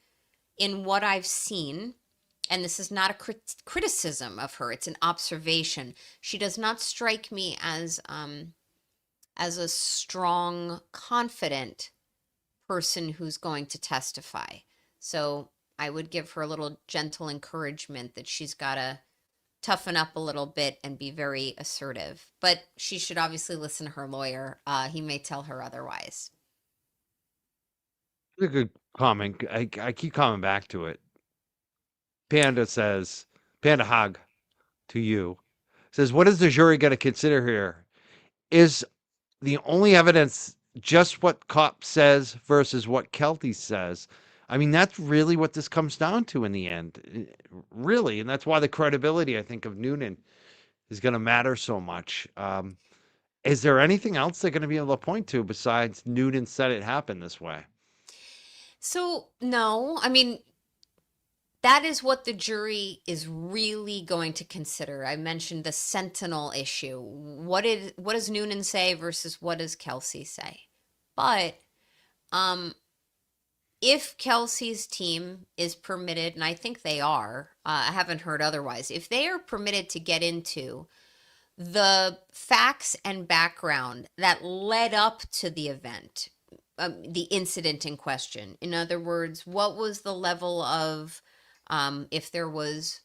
in what I've seen, and this is not a criticism of her, it's an observation. She does not strike me as a strong, confident person who's going to testify. So I would give her a little gentle encouragement that she's got to toughen up a little bit and be very assertive. But she should obviously listen to her lawyer. He may tell her otherwise. A good comment. I keep coming back to it. Panda says, Panda Hog to you says, what is the jury going to consider here? Is the only evidence just what cop says versus what Kelty says? I mean, that's really what this comes down to in the end, really. And that's why the credibility, I think, of Noonan is going to matter so much. Is there anything else they're going to be able to point to besides Noonan said it happened this way? So, no, I mean, that is what the jury is really going to consider. I mentioned the sentinel issue. What does Noonan say versus what does Kelsey say? But if Kelsey's team is permitted, and I think they are, I haven't heard otherwise, if they are permitted to get into the facts and background that led up to the event, the incident in question. In other words, what was the level of, if there was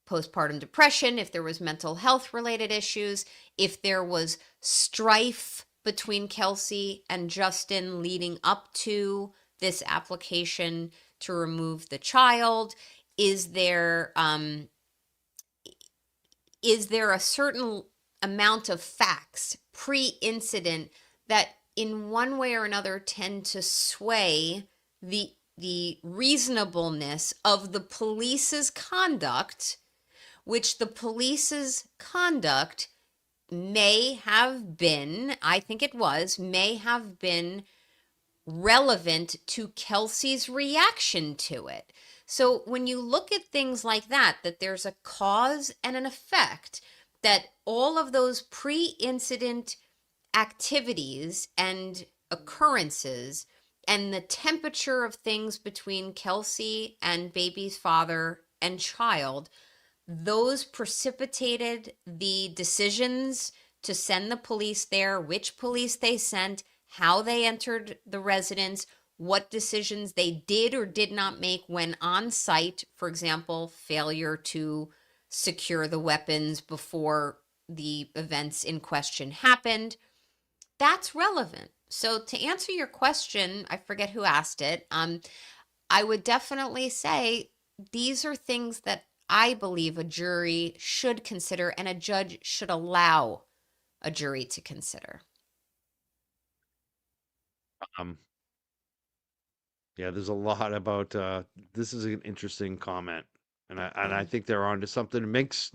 postpartum depression, if there was mental health related issues, if there was strife between Kelsey and Justin leading up to this application to remove the child? Is there a certain amount of facts pre-incident that in one way or another tend to sway the reasonableness of the police's conduct, which the police's conduct may have been, I think it was, may have been relevant to Kelsey's reaction to it. So when you look at things like that, that there's a cause and an effect, that all of those pre-incident activities and occurrences and the temperature of things between Kelsey and baby's father and child, those precipitated the decisions to send the police there, which police they sent, how they entered the residence, what decisions they did or did not make when on site. For example, failure to secure the weapons before the events in question happened. That's relevant. So to answer your question, I forget who asked it. I would definitely say these are things that I believe a jury should consider and a judge should allow a jury to consider. Yeah, there's a lot about this is an interesting comment. And I think they're on to something. It makes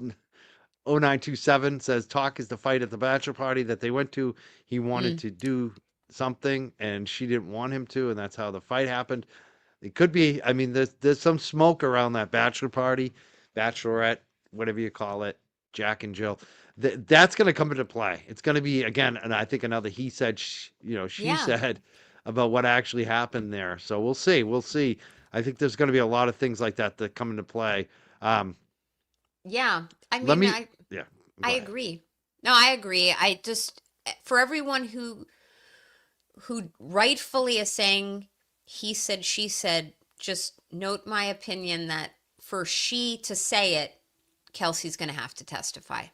0927 says talk is the fight at the bachelor party that they went to. He wanted to do something and she didn't want him to, and that's how the fight happened. It could be, I mean, there's some smoke around that bachelor party, bachelorette, whatever you call it, Jack and Jill. That's going to come into play. It's going to be again, and I think another he said, she said about what actually happened there. So we'll see. We'll see. I think there's going to be a lot of things like that that come into play. Yeah, I mean, I ahead. agree. No, I agree. I just, for everyone who rightfully is saying he said, she said, just note my opinion that for she to say it, Kelsey's going to have to testify.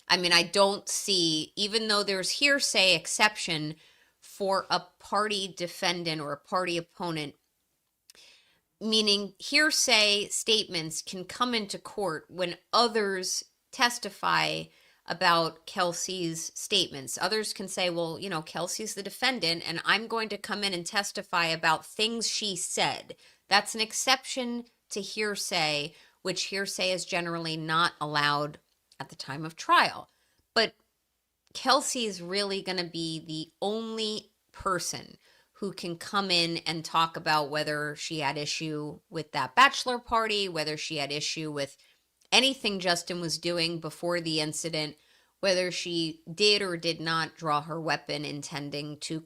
I mean, I don't see, even though there's hearsay exception for a party defendant or a party opponent, meaning hearsay statements can come into court when others testify about Kelsey's statements. Others can say, well, Kelsey's the defendant and I'm going to come in and testify about things she said. That's an exception to hearsay, which hearsay is generally not allowed at the time of trial. But Kelsey is really going to be the only person who can come in and talk about whether she had issue with that bachelor party, whether she had issue with anything Justin was doing before the incident, whether she did or did not draw her weapon intending to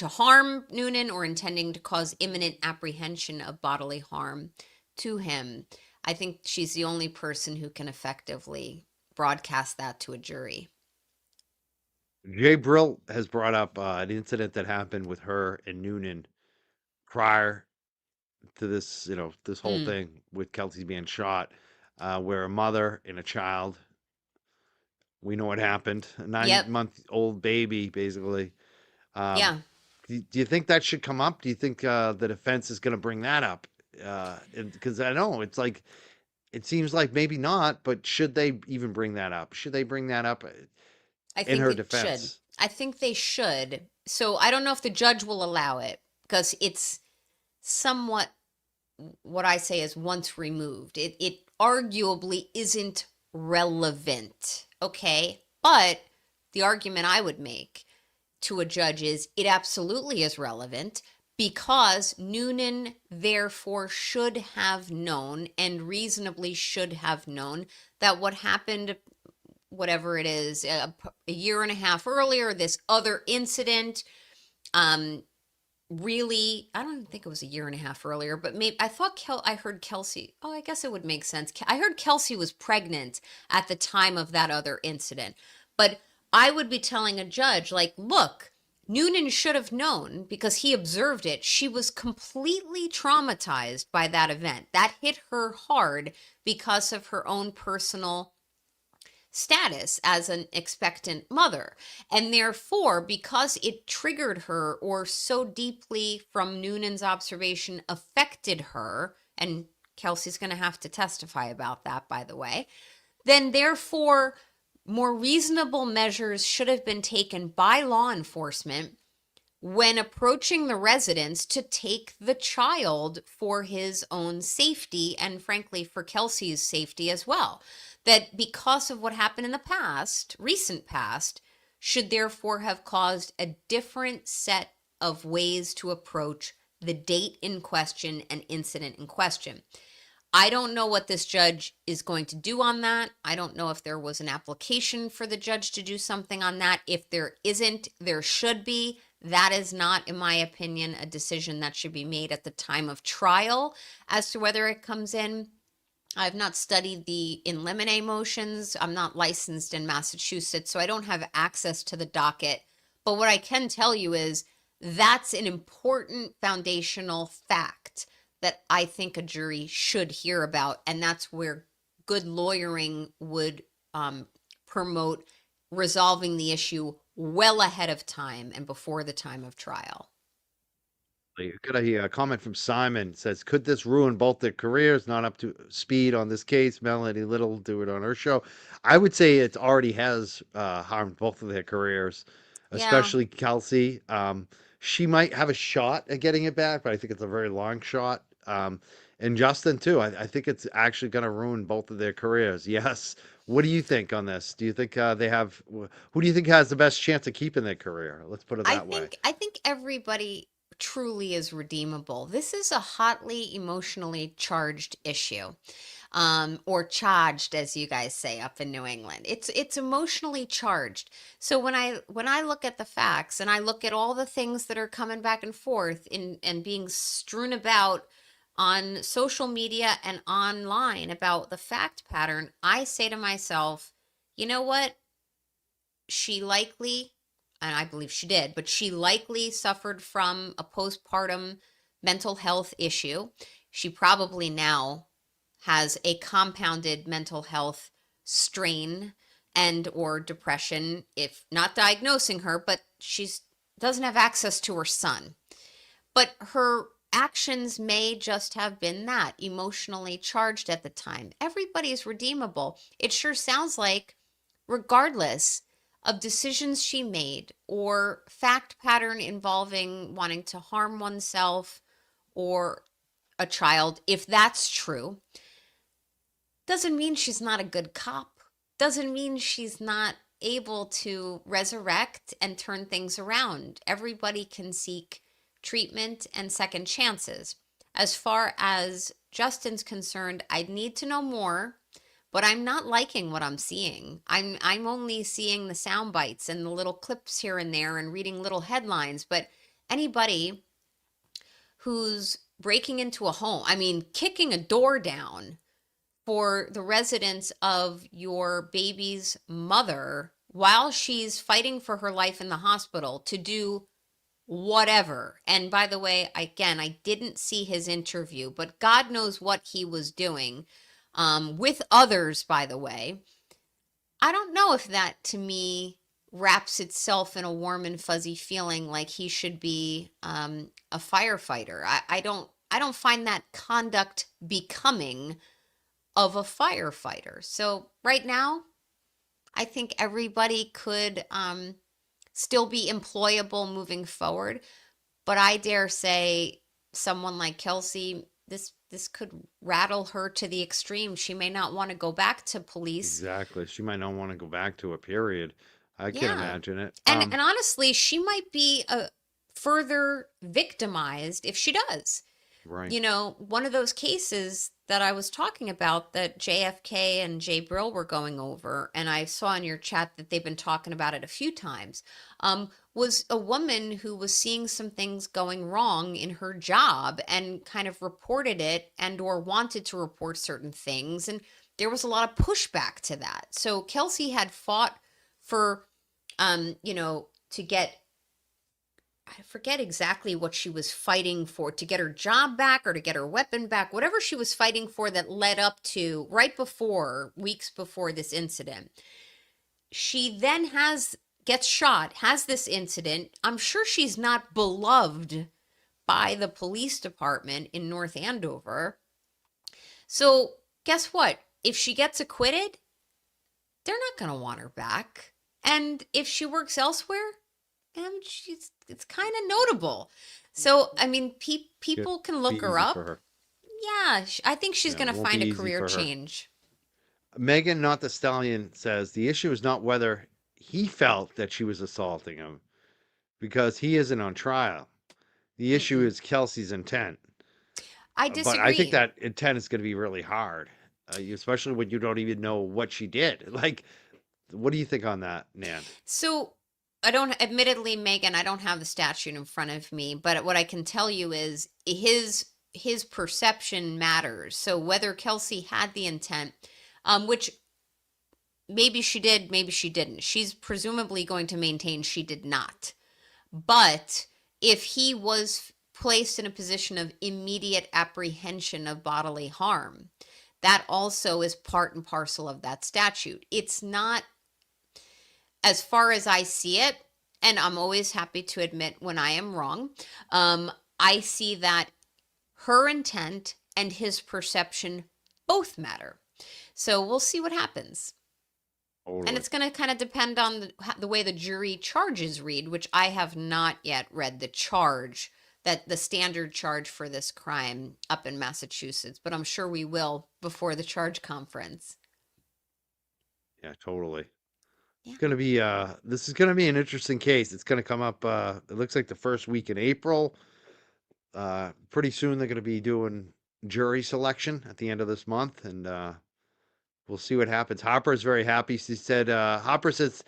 harm Noonan or intending to cause imminent apprehension of bodily harm to him. I think she's the only person who can effectively broadcast that to a jury. Jay Brill has brought up an incident that happened with her and Noonan prior to this, this whole Mm, thing with Kelsey being shot, where a mother and a child, we know what happened, a nine yep. month old baby, basically. Um, Yeah. do you think that should come up? Do you think the defense is going to bring that up? Because I know it's like, it seems like maybe not, but should they even bring that up? Should they bring that up I in think her it should. defense? I think they should. So I don't know if the judge will allow it because it's somewhat what I say is once removed. It arguably isn't relevant. Okay. But the argument I would make to a judge is it absolutely is relevant because Noonan therefore should have known and reasonably should have known that what happened, whatever it is, a year and a half earlier, this other incident, um, really, I don't even think it was a year and a half earlier, but maybe I thought I heard Kelsey. Oh, I guess it would make sense. I heard Kelsey was pregnant at the time of that other incident. But I would be telling a judge, like, look, Noonan should have known because he observed it. She was completely traumatized by that event. That hit her hard because of her own personal status as an expectant mother. And therefore, because it triggered her or so deeply from Noonan's observation affected her, and Kelsey's going to have to testify about that, by the way, then therefore, more reasonable measures should have been taken by law enforcement when approaching the residence to take the child for his own safety and frankly for Kelsey's safety as well. That because of what happened in the past, recent past, should therefore have caused a different set of ways to approach the date in question and incident in question. I don't know what this judge is going to do on that. I don't know if there was an application for the judge to do something on that. If there isn't, there should be. That is not, in my opinion, a decision that should be made at the time of trial as to whether it comes in. I've not studied the in limine motions. I'm not licensed in Massachusetts, so I don't have access to the docket. But what I can tell you is that's an important foundational fact that I think a jury should hear about. And that's where good lawyering would promote resolving the issue well ahead of time and before the time of trial. Got a comment from Simon. Says, could this ruin both their careers? Not up to speed on this case. Melanie Little do it on her show. I would say it already has harmed both of their careers, Yeah, especially Kelsey. She might have a shot at getting it back, but I think it's a very long shot. And Justin too. I think it's actually going to ruin both of their careers. Yes. What do you think on this? Do you think they have? Who do you think has the best chance of keeping their career? Let's put it I that way. think I think everybody truly is redeemable. This is a hotly emotionally charged issue. Or charged, as you guys say up in New England. It's emotionally charged. So when I look at the facts and I look at all the things that are coming back and forth in and being strewn about on social media and online about the fact pattern, I say to myself, you know what? She likely, and I believe she did, but she likely suffered from a postpartum mental health issue. She probably now has a compounded mental health strain and or depression, if not diagnosing her, but she's doesn't have access to her son. But her actions may just have been that emotionally charged at the time. Everybody's redeemable. It sure sounds like, regardless of decisions she made or fact pattern involving wanting to harm oneself or a child, if that's true, doesn't mean she's not a good cop. Doesn't mean she's not able to resurrect and turn things around. Everybody can seek treatment and second chances. As far as Justin's concerned, I'd need to know more, but I'm not liking what I'm seeing. I'm only seeing the sound bites and the little clips here and there and reading little headlines, but anybody who's breaking into a home, I mean, kicking a door down for the residence of your baby's mother while she's fighting for her life in the hospital to do whatever. And by the way, again, I didn't see his interview, but God knows what he was doing with others, by the way. I don't know if that to me wraps itself in a warm and fuzzy feeling like he should be a firefighter. I don't find that conduct becoming of a firefighter. So right now, I think everybody could still be employable moving forward. But I dare say someone like Kelsey, this could rattle her to the extreme. She may not want to go back to police. Exactly. She might not want to go back to a period. I can Yeah. imagine it. And honestly, she might be further victimized if she does. Right. You know, one of those cases that I was talking about that JFK and Jay Brill were going over, and I saw in your chat that they've been talking about it a few times, was a woman who was seeing some things going wrong in her job and kind of reported it and or wanted to report certain things. And there was a lot of pushback to that. So Kelsey had fought for, to get, I forget exactly what she was fighting for, to get her job back or to get her weapon back, whatever she was fighting for that led up to right before, weeks before this incident. She then gets shot, has this incident. I'm sure she's not beloved by the police department in North Andover. So guess what? If she gets acquitted, they're not going to want her back. And if she works elsewhere, it's kind of notable. So, I mean, people can look her up. Yeah, I think she's going to find a career change. Megan, not the Stallion, says the issue is not whether he felt that she was assaulting him, because he isn't on trial. The issue is Kelsey's intent. I disagree. But I think that intent is going to be really hard, especially when you don't even know what she did. Like, what do you think on that, Nan? So admittedly, Megan, I don't have the statute in front of me, but what I can tell you is his perception matters. So whether Kelsey had the intent, which maybe she did, maybe she didn't. She's presumably going to maintain she did not. But if he was placed in a position of immediate apprehension of bodily harm, that also is part and parcel of that statute. It's not, as far as I see it, and I'm always happy to admit when I am wrong, I see that her intent and his perception both matter. So we'll see what happens. Totally. And it's going to kind of depend on the way the jury charges read, which I have not yet read the charge, that the standard charge for this crime up in Massachusetts, but I'm sure we will before the charge conference. Yeah, totally. Yeah. It's going to be, this is going to be an interesting case. It's going to come up, it looks like the first week in April. Pretty soon they're going to be doing jury selection at the end of this month, and we'll see what happens. Hopper is very happy. She said, Hopper says,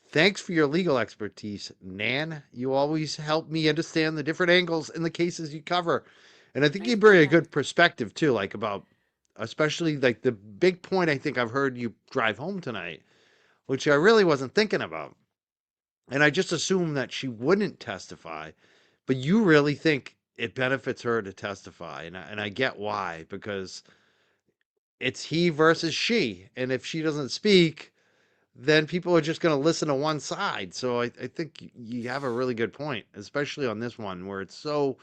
thanks for your legal expertise, Nan. You always help me understand the different angles in the cases you cover. And I think you bring a good perspective too, like about, especially like the big point I think I've heard you drive home tonight, which I really wasn't thinking about. And I just assumed that she wouldn't testify, but you really think it benefits her to testify. And I get why, because it's he versus she. And if she doesn't speak, then people are just going to listen to one side. So I think you have a really good point, especially on this one where it's so,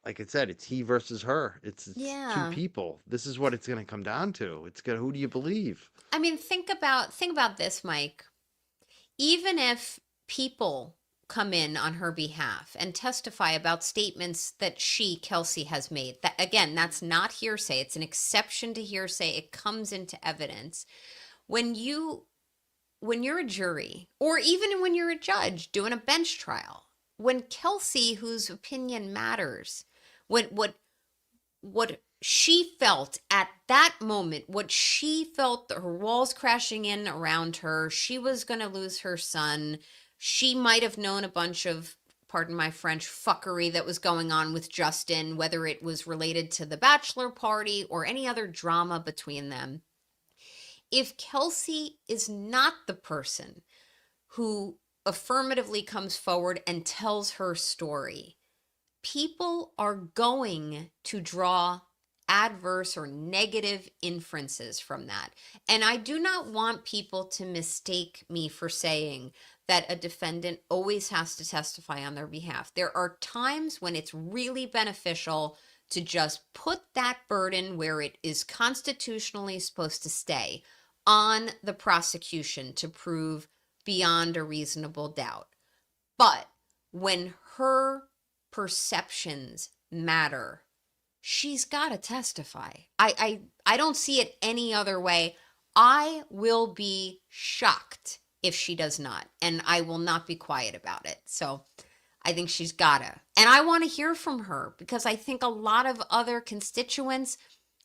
like I said, it's he versus her. It's two people. This is what it's going to come down to. It's going to, who do you believe? I mean, think about this, Mike. Even if people come in on her behalf and testify about statements that Kelsey, has made, that again, that's not hearsay. It's an exception to hearsay. It comes into evidence. When you're a jury, or even when you're a judge doing a bench trial, when Kelsey, whose opinion matters, what she felt at that moment, what she felt, her walls crashing in around her, she was going to lose her son. She might have known a bunch of, pardon my French, fuckery that was going on with Justin, whether it was related to the bachelor party or any other drama between them. if Kelsey is not the person who affirmatively comes forward and tells her story, people are going to draw adverse or negative inferences from that. And I do not want people to mistake me for saying that a defendant always has to testify on their behalf. There are times when it's really beneficial to just put that burden where it is constitutionally supposed to stay on the prosecution to prove beyond a reasonable doubt. But when her perceptions matter, she's got to testify. I don't see it any other way. I will be shocked if she does not, and I will not be quiet about it. So I think she's gotta. And I want to hear from her because I think a lot of other constituents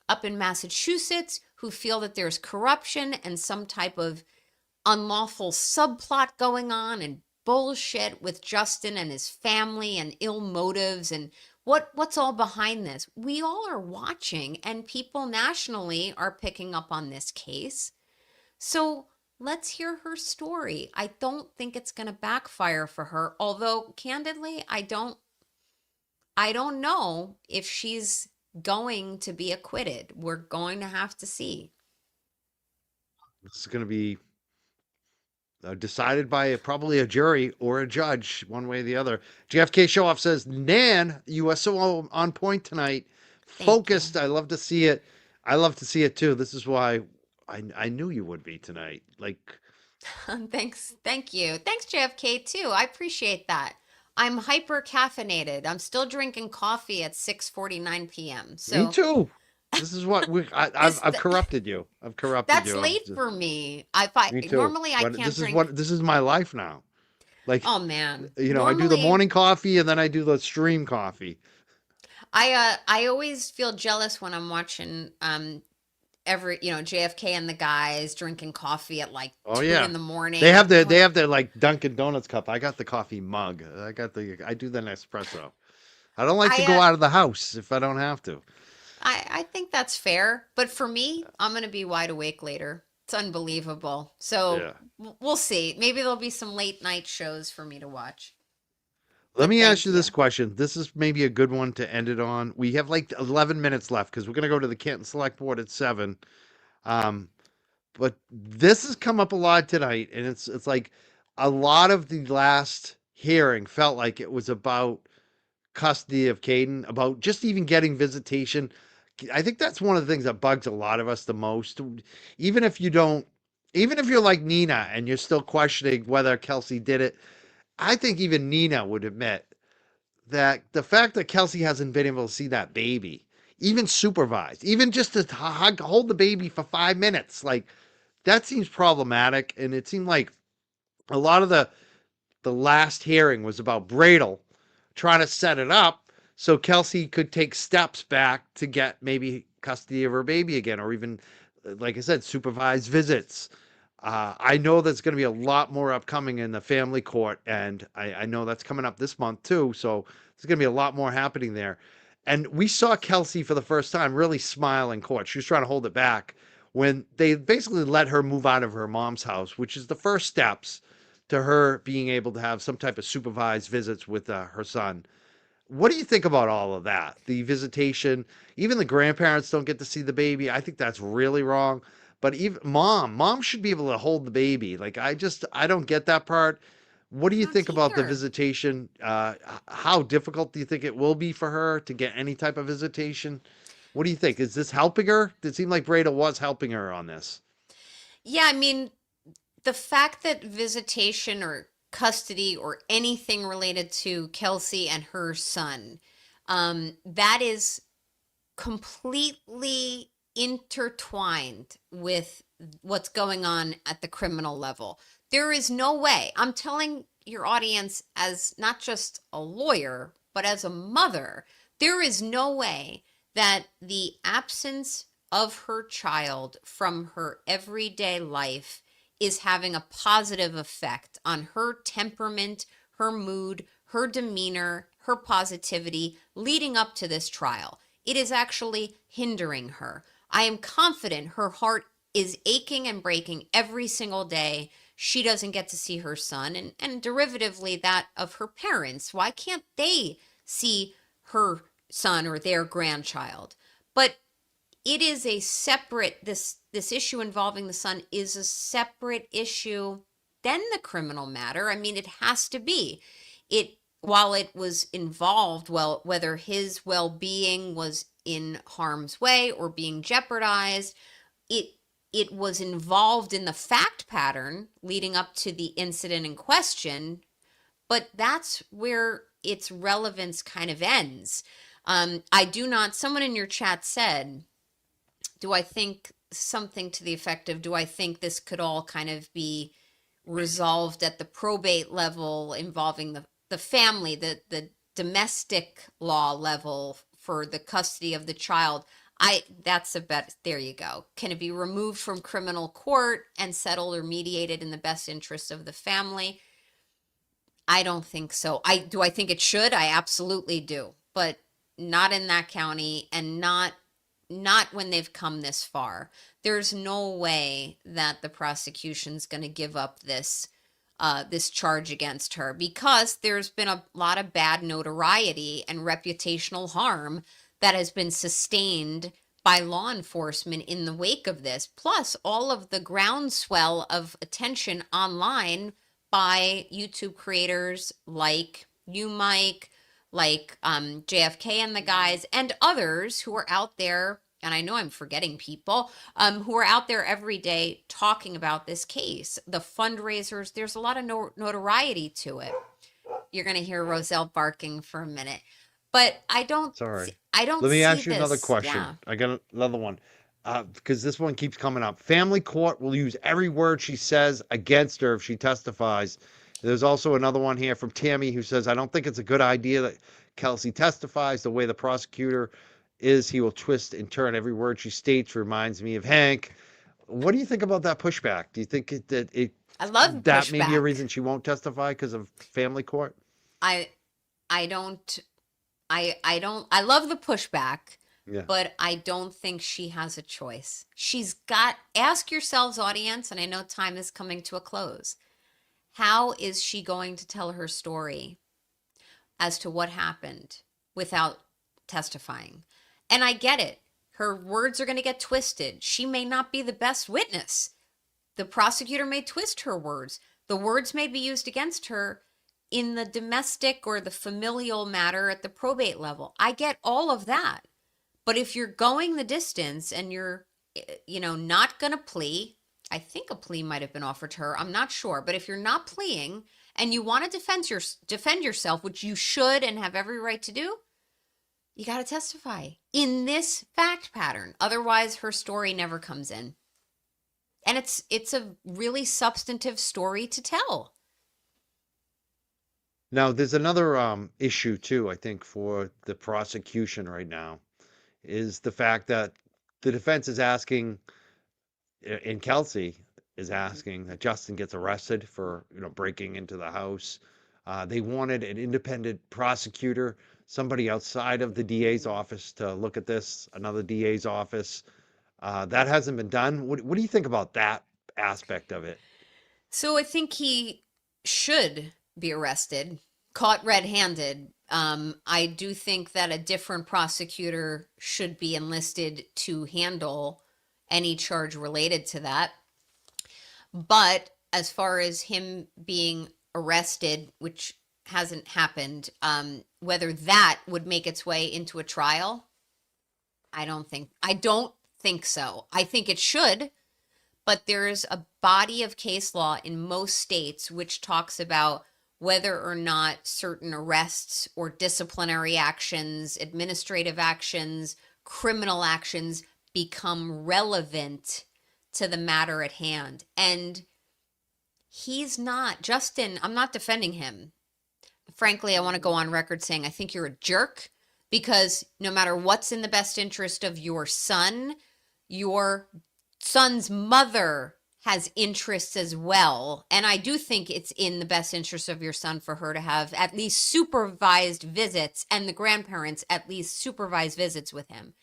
up in Massachusetts who feel that there's corruption and some type of unlawful subplot going on and bullshit with Justin and his family and ill motives and what's all behind this. We all are watching, and people nationally are picking up on this case. So let's hear her story. I don't think it's going to backfire for her, although candidly, I don't know if she's going to be acquitted. We're going to have to see. This is going to be decided by probably a jury or a judge, one way or the other. JFK Show Off says, Nan, you are so on point tonight. Focused. I love to see it. I love to see it too. This is why I knew you would be tonight. Like, Thanks. Thank you. Thanks, JFK, too. I appreciate that. I'm hyper caffeinated. I'm still drinking coffee at 6:49 p.m. So me too. This is what I've corrupted you. I've corrupted that's you. That's late for me. Me too. Normally I But can't this drink. This is my life now. Like, oh man, you know, normally, I do the morning coffee and then I do the stream coffee. I always feel jealous when I'm watching JFK and the guys drinking coffee at like 2 in the morning. They have their like Dunkin' Donuts cup. I got the coffee mug. I do the Nespresso. I don't like to go out of the house if I don't have to. I think that's fair, but for me, I'm going to be wide awake later. It's unbelievable. So we'll see. Maybe there'll be some late night shows for me to watch. Let me ask you this question. This is maybe a good one to end it on. We have like 11 minutes left because we're going to go to the Canton Select Board at 7. But this has come up a lot tonight, and it's like a lot of the last hearing felt like it was about custody of Caden, about just even getting visitation. I think that's one of the things that bugs a lot of us the most. Even if you're like Nina and you're still questioning whether Kelsey did it, I think even Nina would admit that the fact that Kelsey hasn't been able to see that baby, even supervised, even just to hold the baby for 5 minutes, like that seems problematic. And it seemed like a lot of the last hearing was about Bradel trying to set it up so Kelsey could take steps back to get maybe custody of her baby again, or even, like I said, supervised visits. I know there's going to be a lot more upcoming in the family court, and I know that's coming up this month too. So there's going to be a lot more happening there. And we saw Kelsey for the first time really smile in court. She was trying to hold it back when they basically let her move out of her mom's house, which is the first steps to her being able to have some type of supervised visits with her son. What do you think about all of that? The visitation, even the grandparents don't get to see the baby. I think that's really wrong. But even mom should be able to hold the baby. Like, I don't get that part. What do you think about the visitation? How difficult do you think it will be for her to get any type of visitation? What do you think? Is this helping her? It seemed like Bradel was helping her on this. Yeah, I mean, the fact that visitation or custody or anything related to Kelsey and her son, that is completely intertwined with what's going on at the criminal level. There is no way. I'm telling your audience, as not just a lawyer, but as a mother, there is no way that the absence of her child from her everyday life is having a positive effect on her temperament, her mood, her demeanor, her positivity leading up to this trial. It is actually hindering her. I am confident her heart is aching and breaking every single day. She doesn't get to see her son, and derivatively that of her parents. Why can't they see her son or their grandchild? But it is a separate, this issue involving the son is a separate issue than the criminal matter. I mean, it has to be. While it was involved, well, whether his well-being was in harm's way or being jeopardized, it was involved in the fact pattern leading up to the incident in question, but that's where its relevance kind of ends. Someone in your chat said, do I think something to the effect of, do I think this could all kind of be resolved at the probate level involving the family, the domestic law level for the custody of the child? That's a bet. There you go. Can it be removed from criminal court and settled or mediated in the best interest of the family? I don't think so. Do I think it should? I absolutely do, but not in that county, and not when they've come this far. There's no way that the prosecution's going to give up this charge against her, because there's been a lot of bad notoriety and reputational harm that has been sustained by law enforcement in the wake of this, plus all of the groundswell of attention online by YouTube creators like you, Mike, like JFK and the guys, and others who are out there, and I know I'm forgetting people, who are out there every day talking about this case. The fundraisers, there's a lot of notoriety to it. You're going to hear Roselle barking for a minute. But Sorry. Let me ask you another question. Yeah. I got another one. Because this one keeps coming up. Family court will use every word she says against her if she testifies. There's also another one here from Tammy who says, I don't think it's a good idea that Kelsey testifies. The way the prosecutor is, he will twist and turn every word she states. Reminds me of Hank. What do you think about that pushback? Do you think I love that pushback. may be a reason she won't testify because of family court? I love the pushback, yeah, but I don't think she has a choice. Ask yourselves, audience, and I know time is coming to a close. How is she going to tell her story as to what happened without testifying? And I get it. Her words are going to get twisted. She may not be the best witness. The prosecutor may twist her words. The words may be used against her in the domestic or the familial matter at the probate level. I get all of that. But if you're going the distance and you're, not going to plea, I think a plea might have been offered to her. I'm not sure. But if you're not pleading and you want to defend yourself, which you should and have every right to do, you got to testify in this fact pattern. Otherwise, her story never comes in. And it's a really substantive story to tell. Now, there's another issue, too, I think, for the prosecution right now, is the fact that the defense is asking, and Kelsey is asking, that Justin gets arrested for, breaking into the house. They wanted an independent prosecutor, somebody outside of the DA's office to look at this, another DA's office. That hasn't been done. What do you think about that aspect of it? So I think he should be arrested, caught red-handed. I do think that a different prosecutor should be enlisted to handle any charge related to that. But as far as him being arrested, which hasn't happened, whether that would make its way into a trial, I don't think so. I think it should, but there's a body of case law in most states which talks about whether or not certain arrests or disciplinary actions, administrative actions, criminal actions become relevant to the matter at hand. And Justin, I'm not defending him. Frankly, I want to go on record saying I think you're a jerk, because no matter what's in the best interest of your son's mother has interests as well. And I do think it's in the best interest of your son for her to have at least supervised visits, and the grandparents at least supervised visits with him.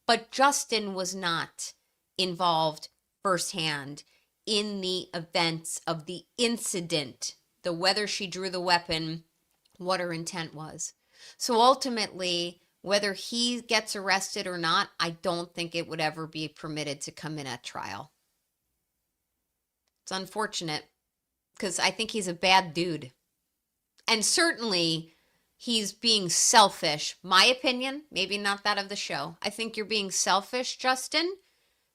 But Justin was not involved firsthand in the events of the incident, whether she drew the weapon, what her intent was. So ultimately, whether he gets arrested or not, I don't think it would ever be permitted to come in at trial. It's unfortunate because I think he's a bad dude. And certainly he's being selfish. My opinion, maybe not that of the show. I think you're being selfish, Justin,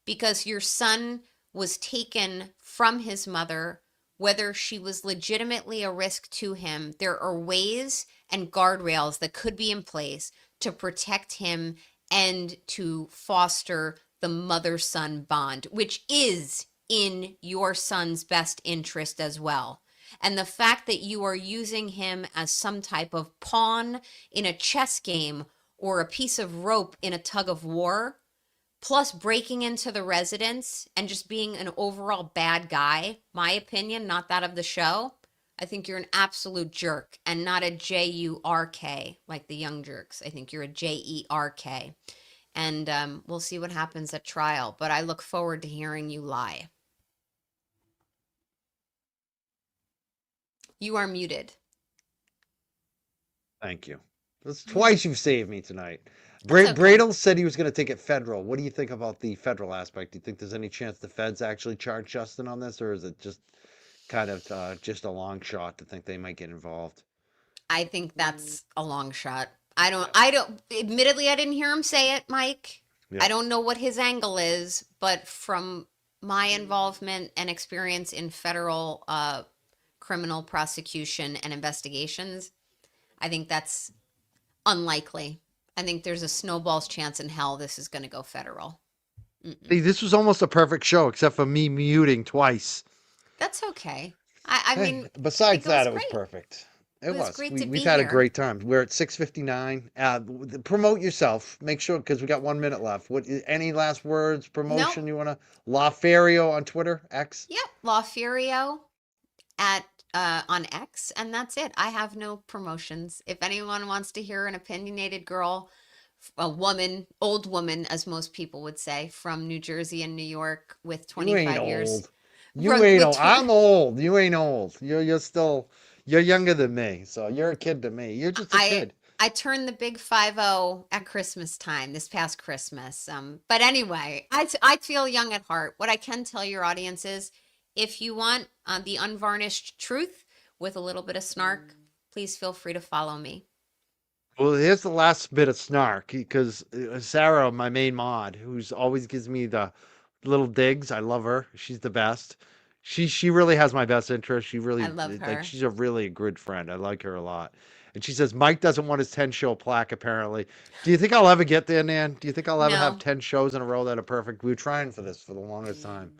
because your son was taken from his mother, whether she was legitimately a risk to him. There are ways and guardrails that could be in place to protect him and to foster the mother-son bond, which is in your son's best interest as well. And the fact that you are using him as some type of pawn in a chess game or a piece of rope in a tug of war, plus breaking into the residence and just being an overall bad guy, my opinion, not that of the show, I think you're an absolute jerk and not a J-U-R-K like the Young Jerks. I think you're a J-E-R-K. And we'll see what happens at trial, but I look forward to hearing you lie. You are muted. Thank you. That's twice you've saved me tonight. Okay. Bradle said he was going to take it federal. What do you think about the federal aspect? Do you think there's any chance the feds actually charge Justin on this, or is it just kind of just a long shot to think they might get involved? I think that's a long shot. Admittedly, I didn't hear him say it, Mike. Yeah. I don't know what his angle is, but from my involvement and experience in federal criminal prosecution and investigations, I think that's unlikely. I think there's a snowball's chance in hell this is going to go federal. See, this was almost a perfect show, except for me muting twice. That's okay. I mean, besides that, it was great. perfect. It was great to be We've had here. a great time. We're at 6:59. Promote yourself. Make sure, because we got 1 minute left. Any last words, promotion you want to? LaFerio on Twitter, X? Yep, LaFerio on X, and that's it. I have no promotions. If anyone wants to hear an opinionated girl, a woman, old woman, as most people would say, from New Jersey and New York with 25 years. Old. You ain't old. I'm old. You ain't old. You're younger than me, so you're a kid to me. You're just a kid. I turned the big 50 at Christmas time, this past Christmas. But anyway, I feel young at heart. What I can tell your audience is, if you want the unvarnished truth with a little bit of snark, please feel free to follow me. Well, here's the last bit of snark, because Sarah, my main mod, who's always gives me the little digs. I love her. She's the best. She really has my best interest. She really, I love her. like, she's a really good friend. I like her a lot. And she says Mike doesn't want his 10 show plaque, apparently. Do you think I'll ever get there, Nan? Do you think I'll ever have 10 shows in a row that are perfect? We were trying for this for the longest time.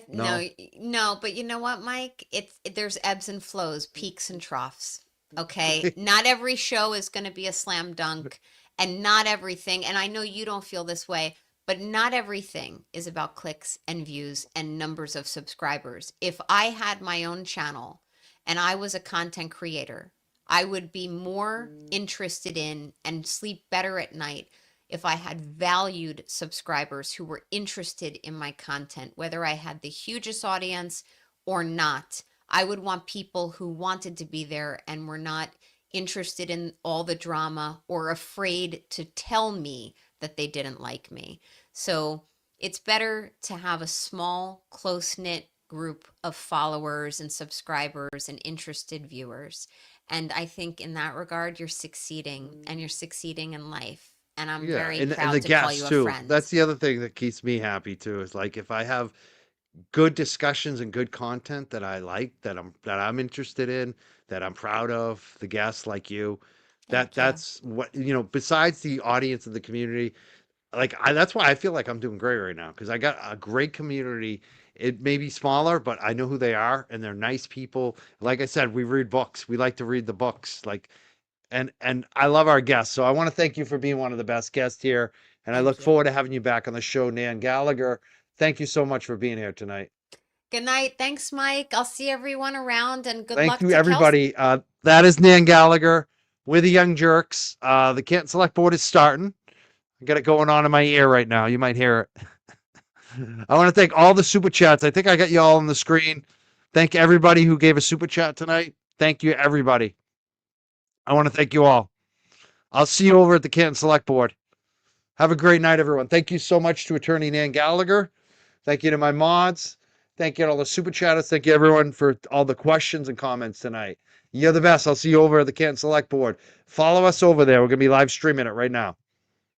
No, but you know what, Mike? There's ebbs and flows, peaks and troughs. Okay, not every show is going to be a slam dunk, and not everything. And I know you don't feel this way, but not everything is about clicks and views and numbers of subscribers. If I had my own channel and I was a content creator, I would be more interested in and sleep better at night if I had valued subscribers who were interested in my content, whether I had the hugest audience or not. I would want people who wanted to be there and were not interested in all the drama or afraid to tell me that they didn't like me. So it's better to have a small, close-knit group of followers and subscribers and interested viewers. And I think in that regard, you're succeeding, and you're succeeding in life. And I'm very proud the to call guests you a too. friend. That's the other thing that keeps me happy too. Is like, if I have good discussions and good content that I like, that I'm interested in, that I'm proud of, the guests like you, that's what, besides the audience of the community, like that's why I feel like I'm doing great right now, because I got a great community. It may be smaller, but I know who they are, and they're nice people. Like I said, we read books. We like to read the books. Like, and I love our guests. So I want to thank you for being one of the best guests here. And I look forward to having you back on the show, Nan Gallagher. Thank you so much for being here tonight. Good night. Thanks, Mike. I'll see everyone around, and good luck Thank you, to everybody. That is Nan Gallagher. We're the Young Jerks. The Can't Select Board is starting. I got it going on in my ear right now. You might hear it. I want to thank all the super chats. I think I got you all on the screen. Thank everybody who gave a super chat tonight. Thank you, everybody. I want to thank you all. I'll see you over at the Canton Select Board. Have a great night, everyone. Thank you so much to Attorney Nan Gallagher. Thank you to my mods. Thank you to all the super chatters. Thank you, everyone, for all the questions and comments tonight. You're the best. I'll see you over at the Canton Select Board. Follow us over there. We're going to be live streaming it right now.